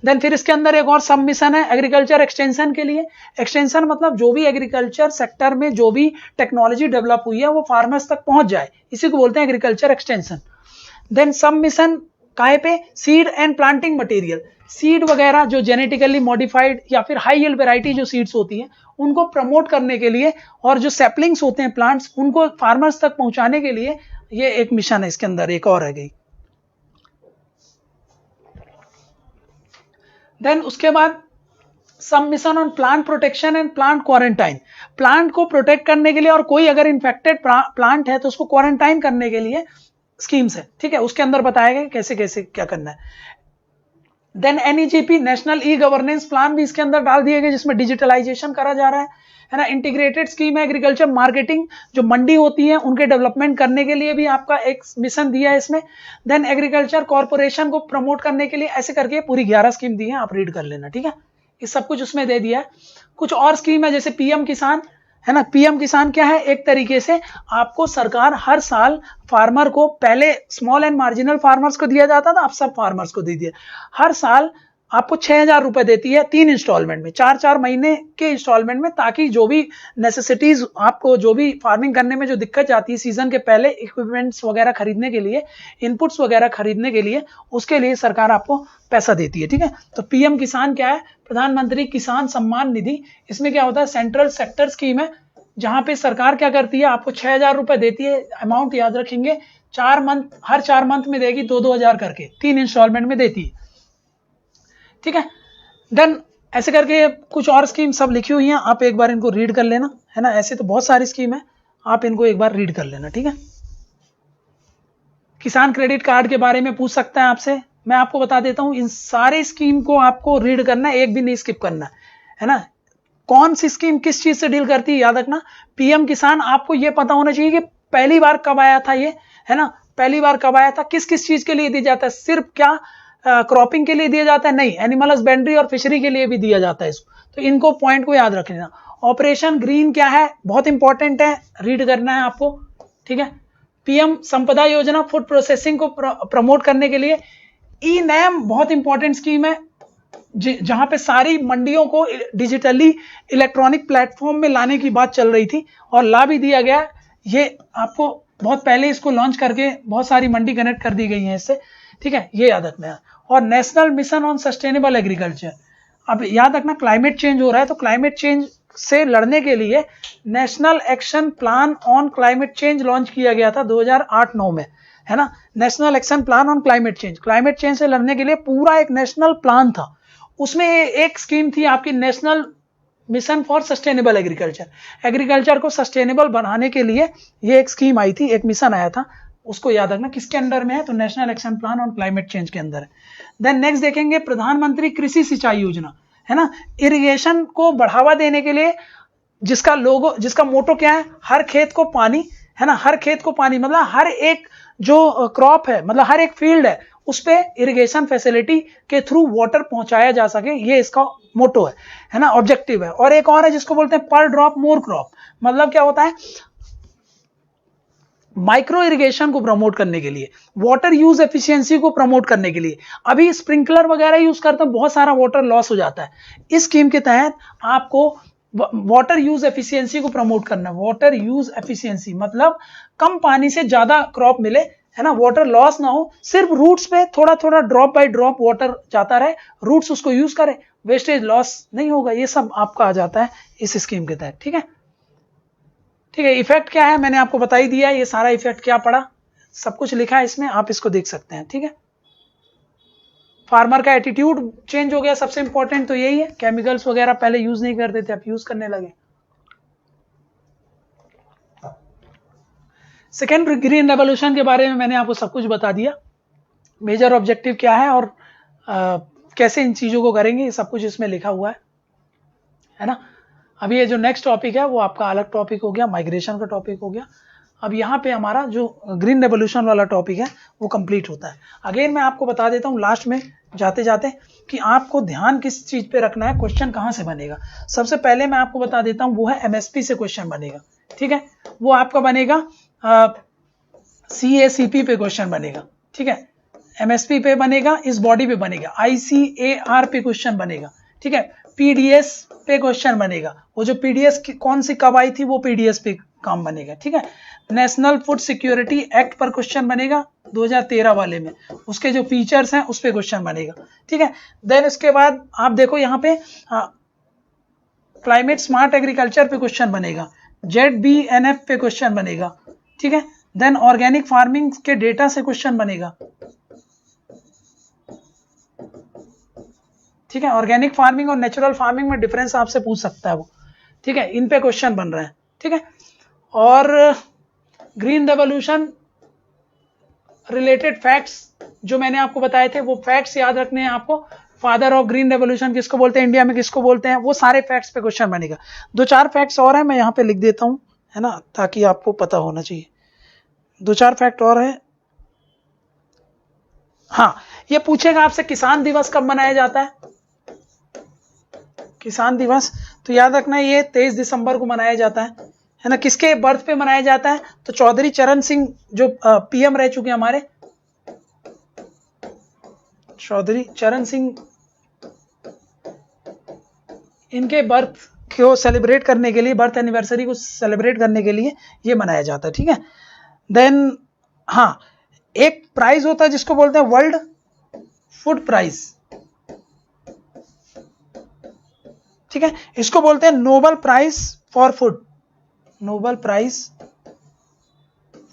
देन फिर इसके अंदर एक और सब मिशन है एग्रीकल्चर एक्सटेंशन के लिए। एक्सटेंशन मतलब जो भी एग्रीकल्चर सेक्टर में जो भी टेक्नोलॉजी डेवलप हुई है वो फार्मर्स तक पहुंच जाए, इसी को बोलते हैं एग्रीकल्चर एक्सटेंशन। देन सब मिशन काहे पे, seed and planting material, seed वगैरह जो जेनेटिकली मॉडिफाइड या फिर हाई यील्ड वैरायटी जो सीड्स होती हैं उनको प्रमोट करने के लिए, और जो सैपलिंग्स होते हैं प्लांट्स उनको फार्मर्स तक पहुंचाने के लिए, ये एक मिशन है इसके अंदर, एक और है गई। देन उसके बाद सब mission on plant protection and plant quarantine, plant को प्रोटेक्ट करने के लिए, और कोई अगर इन्फेक्टेड प्लांट है तो उसको क्वारंटाइन करने के लिए स्कीम्स है, ठीक है। उसके अंदर बताया गया कैसे कैसे क्या करना है। Then NEGP national e governance plan भी इसके अंदर डाल दिए गए, जिसमें डिजिटलाइजेशन करा जा रहा है ना। इंटीग्रेटेड स्कीम है एग्रीकल्चर मार्केटिंग, जो मंडी होती है उनके डेवलपमेंट करने के लिए भी आपका एक मिशन दिया है इसमें। देन एग्रीकल्चर कॉर्पोरेशन को प्रमोट करने के लिए, ऐसे करके पूरी 11 स्कीम दी है, आप रीड कर लेना, ठीक है। ये सब कुछ उसमें दे दिया है। कुछ और स्कीम है जैसे PM किसान है ना। PM किसान क्या है, एक तरीके से आपको सरकार हर साल फार्मर को, पहले स्मॉल एंड मार्जिनल फार्मर्स को दिया जाता था, अब सब फार्मर्स को दे दिया, हर साल आपको 6,000 रुपए देती है 3 इंस्टॉलमेंट में, 4-4 महीने के इंस्टॉलमेंट में, ताकि जो भी नेसेसिटीज आपको, जो भी फार्मिंग करने में जो दिक्कत जाती है सीजन के पहले, इक्विपमेंट्स वगैरह खरीदने के लिए, इनपुट्स वगैरह खरीदने के लिए, उसके लिए सरकार आपको पैसा देती है, ठीक है। तो PM किसान क्या है, प्रधानमंत्री किसान सम्मान निधि, इसमें क्या होता है, सेंट्रल सेक्टर स्कीम है, जहां पे सरकार क्या करती है, आपको 6,000 रुपए देती है, अमाउंट याद रखेंगे, 4 मंथ, हर 4 मंथ में देगी 2-2 हजार करके, 3 इंस्टॉलमेंट में देती है, ठीक है। देन ऐसे करके कुछ और स्कीम सब लिखी हुई हैं, आप एक बार इनको रीड कर लेना, है ना। ऐसे तो बहुत सारी स्कीम है, आप इनको एक बार रीड कर लेना, ठीक है। किसान क्रेडिट कार्ड के बारे में पूछ सकता है आपसे, मैं आपको बता देता हूं, इन सारे स्कीम को आपको रीड करना है, एक भी नहीं स्किप करना है ना। कौन सी स्कीम किस चीज से डील करती है याद रखना। PM किसान आपको यह पता होना चाहिए कि पहली बार कब आया था ये, है ना, पहली बार कब आया था, किस किस चीज के लिए दिया जाता है, सिर्फ क्या क्रॉपिंग के लिए दिया जाता है, नहीं, एनिमल हस्बेंड्री और फिशरी के लिए भी दिया जाता है इसको, तो इनको पॉइंट को याद रख लेना। ऑपरेशन ग्रीन क्या है, बहुत इंपॉर्टेंट है, रीड करना है आपको, ठीक है। PM संपदा योजना फूड प्रोसेसिंग को प्रमोट करने के लिए। E-NAM बहुत इंपॉर्टेंट स्कीम है, जहां पे सारी मंडियों को डिजिटली इलेक्ट्रॉनिक प्लेटफॉर्म में लाने की बात चल रही थी, और ला भी दिया गया। ये आपको बहुत पहले इसको लॉन्च करके बहुत सारी मंडी कनेक्ट कर दी गई हैं इससे, ठीक है, ये याद रखना है। और national mission on sustainable agriculture, अब याद रखना क्लाइमेट चेंज हो रहा है, तो क्लाइमेट चेंज से लड़ने के लिए national action plan on climate change launch किया गया था 2008-9 में, है ना। National action plan on climate change से लड़ने के लिए पूरा एक नेशनल प्लान था। उसमें एक स्कीम थी आपकी national mission for sustainable agriculture को सस्टेनेबल बनाने के लिए ये एक स्कीम आई थी, एक मिशन आया था, उसको याद रखना किसके अंडर में है, तो national action plan on climate change के अंदर है। देन नेक्स्ट देखेंगे प्रधानमंत्री कृषि सिंचाई योजना, है ना। इरिगेशन को बढ़ावा देने के लिए, जिसका मोटो क्या है, हर खेत को पानी, है ना, हर खेत को पानी, मतलब हर एक जो क्रॉप है, मतलब हर एक फील्ड है, उस पे इरिगेशन फैसिलिटी के थ्रू वाटर पहुंचाया जा सके, ये इसका मोटो है ना, ऑब्जेक्टिव है। और एक और है जिसको बोलते हैं पर ड्रॉप मोर क्रॉप, मतलब क्या होता है, माइक्रो इरिगेशन को प्रमोट करने के लिए, वाटर यूज एफिशिएंसी को प्रमोट करने के लिए। अभी स्प्रिंकलर वगैरह यूज करते हैं, बहुत सारा वाटर लॉस हो जाता है। इस स्कीम के तहत आपको वाटर यूज एफिशिएंसी को प्रमोट करना है। वाटर यूज एफिशिएंसी मतलब कम पानी से ज्यादा क्रॉप मिले, है ना, वाटर लॉस ना हो, सिर्फ रूट्स पे थोड़ा थोड़ा ड्रॉप बाय ड्रॉप वाटर जाता रहे, रूट्स उसको यूज करें, वेस्टेज लॉस नहीं होगा। ये सब आपका आ जाता है इस स्कीम के तहत। ठीक है, ठीक है। इफेक्ट क्या है मैंने आपको बता ही दिया, ये सारा इफेक्ट क्या पड़ा, सब कुछ लिखा है इसमें, आप इसको देख सकते हैं। ठीक है, फार्मर का एटीट्यूड चेंज हो गया, सबसे इंपॉर्टेंट तो यही है। केमिकल्स वगैरह पहले यूज नहीं करते थे, अब यूज करने लगे। सेकेंड ग्रीन रेवोल्यूशन के बारे में मैंने आपको सब कुछ बता दिया, मेजर ऑब्जेक्टिव क्या है और कैसे इन चीजों को करेंगे, ये सब कुछ इसमें लिखा हुआ है ना। अभी ये जो नेक्स्ट टॉपिक है वो आपका अलग टॉपिक हो गया, माइग्रेशन का टॉपिक हो गया। अब यहाँ पे हमारा जो ग्रीन रेवोल्यूशन वाला टॉपिक है वो कंप्लीट होता है। अगेन मैं आपको बता देता हूँ लास्ट में जाते जाते कि आपको ध्यान किस चीज पे रखना है, क्वेश्चन कहाँ से बनेगा। सबसे पहले मैं आपको बता देता हूँ वो है एमएसपी से क्वेश्चन बनेगा। ठीक है, वो आपका बनेगा CACP पे क्वेश्चन बनेगा। ठीक है, एमएसपी पे बनेगा, इस बॉडी पे बनेगा, ICAR पे क्वेश्चन बनेगा। ठीक है, PDS पे क्वेश्चन बनेगा, वो जो PDS कौन सी कब आई थी वो PDS पे काम बनेगा। ठीक है, नेशनल फूड सिक्योरिटी एक्ट पर क्वेश्चन बनेगा 2013 वाले में, उसके जो फीचर्स हैं उस पे क्वेश्चन बनेगा। ठीक है, देन इसके बाद आप देखो यहाँ पे क्लाइमेट स्मार्ट एग्रीकल्चर पे क्वेश्चन बनेगा, ZBNF पे क्वेश्चन बनेगा। ठीक है, देन ऑर्गेनिक फार्मिंग के डेटा से क्वेश्चन बनेगा। ठीक है, ऑर्गेनिक फार्मिंग और नेचुरल फार्मिंग में डिफरेंस आपसे पूछ सकता है वो। ठीक है, इन पे क्वेश्चन बन रहे हैं। ठीक है, और ग्रीन रेवोल्यूशन रिलेटेड फैक्ट्स जो मैंने आपको बताए थे वो फैक्ट्स याद रखने हैं आपको। फादर ऑफ ग्रीन रेवोल्यूशन किसको बोलते हैं, इंडिया में किसको बोलते हैं, वो सारे फैक्ट्स पे क्वेश्चन बनेगा। 2-4 फैक्ट्स और हैं, मैं यहाँ पे लिख देता हूँ, है ना, ताकि आपको पता होना चाहिए। 2-4 फैक्ट और है। हाँ, ये पूछेगा आपसे किसान दिवस कब मनाया जाता है। किसान दिवस तो याद रखना ये 23 दिसंबर को मनाया जाता है ना। किसके बर्थ पे मनाया जाता है, तो चौधरी चरण सिंह जो PM रह चुके हैं हमारे, चौधरी चरण सिंह, इनके बर्थ को सेलिब्रेट करने के लिए, बर्थ एनिवर्सरी को सेलिब्रेट करने के लिए ये मनाया जाता है। ठीक है, देन हाँ, एक प्राइज होता है जिसको बोलते हैं वर्ल्ड फूड प्राइज। ठीक है, इसको बोलते हैं Nobel prize for food, Nobel prize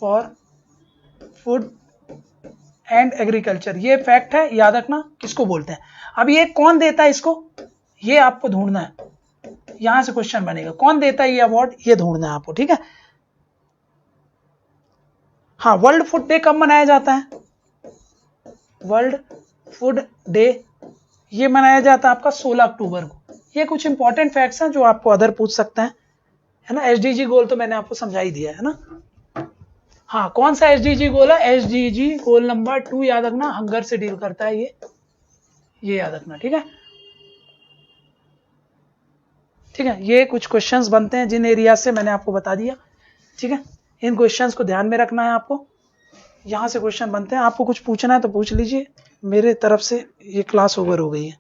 for food and agriculture. ये फैक्ट है, याद रखना किसको बोलते हैं। अब ये कौन देता है इसको, ये आपको ढूंढना है, यहां से क्वेश्चन बनेगा कौन देता है ये अवार्ड, ये ढूंढना है आपको। ठीक है, हाँ, वर्ल्ड फूड डे कब मनाया जाता है, वर्ल्ड फूड डे ये मनाया जाता है आपका 16 अक्टूबर को। ये कुछ इंपॉर्टेंट फैक्ट्स हैं जो आपको अदर पूछ सकते हैं, है ना। SDG गोल तो मैंने आपको समझा ही दिया है ना। हाँ, कौन सा SDG गोल है, SDG गोल नंबर 2 याद रखना, हंगर से डील करता है ये याद रखना। ठीक है, ठीक है, ये कुछ क्वेश्चंस बनते हैं जिन एरिया से मैंने आपको बता दिया। ठीक है, इन क्वेश्चंस को ध्यान में रखना है आपको, यहां से क्वेश्चन बनते हैं। आपको कुछ पूछना है तो पूछ लीजिए, मेरे तरफ से ये क्लास ओवर हो गई है।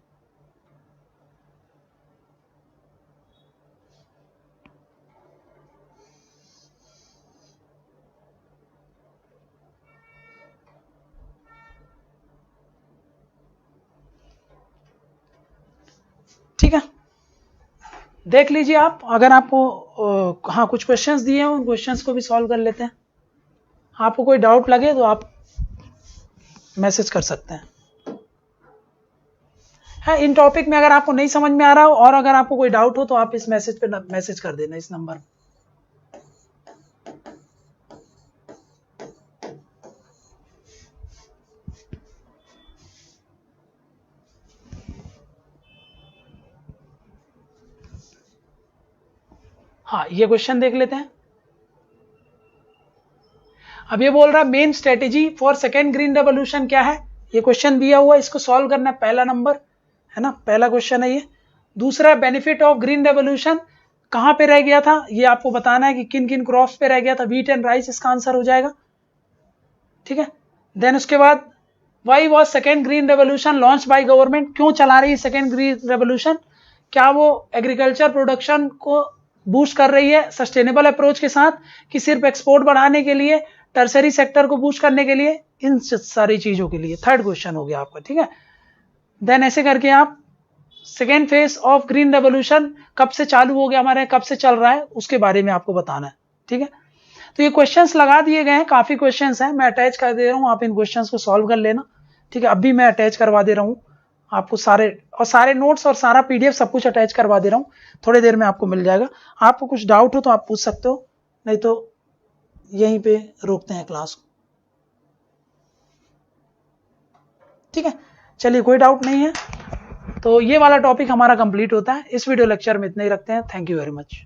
ठीक है, देख लीजिए आप, अगर आपको हाँ कुछ क्वेश्चंस दिए हैं उन क्वेश्चंस को भी सॉल्व कर लेते हैं। आपको कोई डाउट लगे तो आप मैसेज कर सकते हैं। इन टॉपिक में अगर आपको नहीं समझ में आ रहा हो और अगर आपको कोई डाउट हो तो आप इस मैसेज पे मैसेज कर देना, इस नंबर। हाँ, ये क्वेश्चन देख लेते हैं। अब ये बोल रहा है main strategy for second green revolution क्या है, ये क्वेश्चन दिया हुआ है, इसको सॉल्व करना है, पहला नंबर है ना, पहला क्वेश्चन है ये। दूसरा बेनिफिट ऑफ ग्रीन रेवोल्यूशन, कहाँ पे रह गया था, ये आपको बताना है कि किन किन क्रॉप्स पे रह गया था, व्हीट एंड राइस इसका आंसर हो जाएगा, ठीक है। देन उसके बाद why was second green revolution launch by government, क्यों चला रही है सेकेंड ग्रीन रेवोल्यूशन, क्या वो एग्रीकल्चर प्रोडक्शन को बूस्ट कर रही है सस्टेनेबल अप्रोच के साथ, कि सिर्फ एक्सपोर्ट बढ़ाने के लिए, टर्सरी सेक्टर को बूस्ट करने के लिए, इन सारी चीजों के लिए। थर्ड क्वेश्चन हो गया आपका, ठीक है। देन ऐसे करके आप second phase of green revolution कब से चालू हो गया हमारे, कब से चल रहा है, उसके बारे में आपको बताना है, ठीक है। तो ये क्वेश्चंस लगा दिए गए हैं, काफी क्वेश्चंस हैं, मैं अटैच कर दे रहा हूं, आप इन क्वेश्चंस को सॉल्व कर लेना, ठीक है। अभी मैं अटैच करवा दे रहा हूं आपको सारे नोट्स और सारा पीडीएफ सब कुछ अटैच करवा दे रहा हूं, थोड़ी देर में आपको मिल जाएगा। आपको कुछ डाउट हो तो आप पूछ सकते हो, नहीं तो यहीं पे रोकते हैं क्लास को, ठीक है। चलिए, कोई डाउट नहीं है, तो ये वाला टॉपिक हमारा कंप्लीट होता है। इस वीडियो लेक्चर में इतना ही रखते हैं। Thank you very much.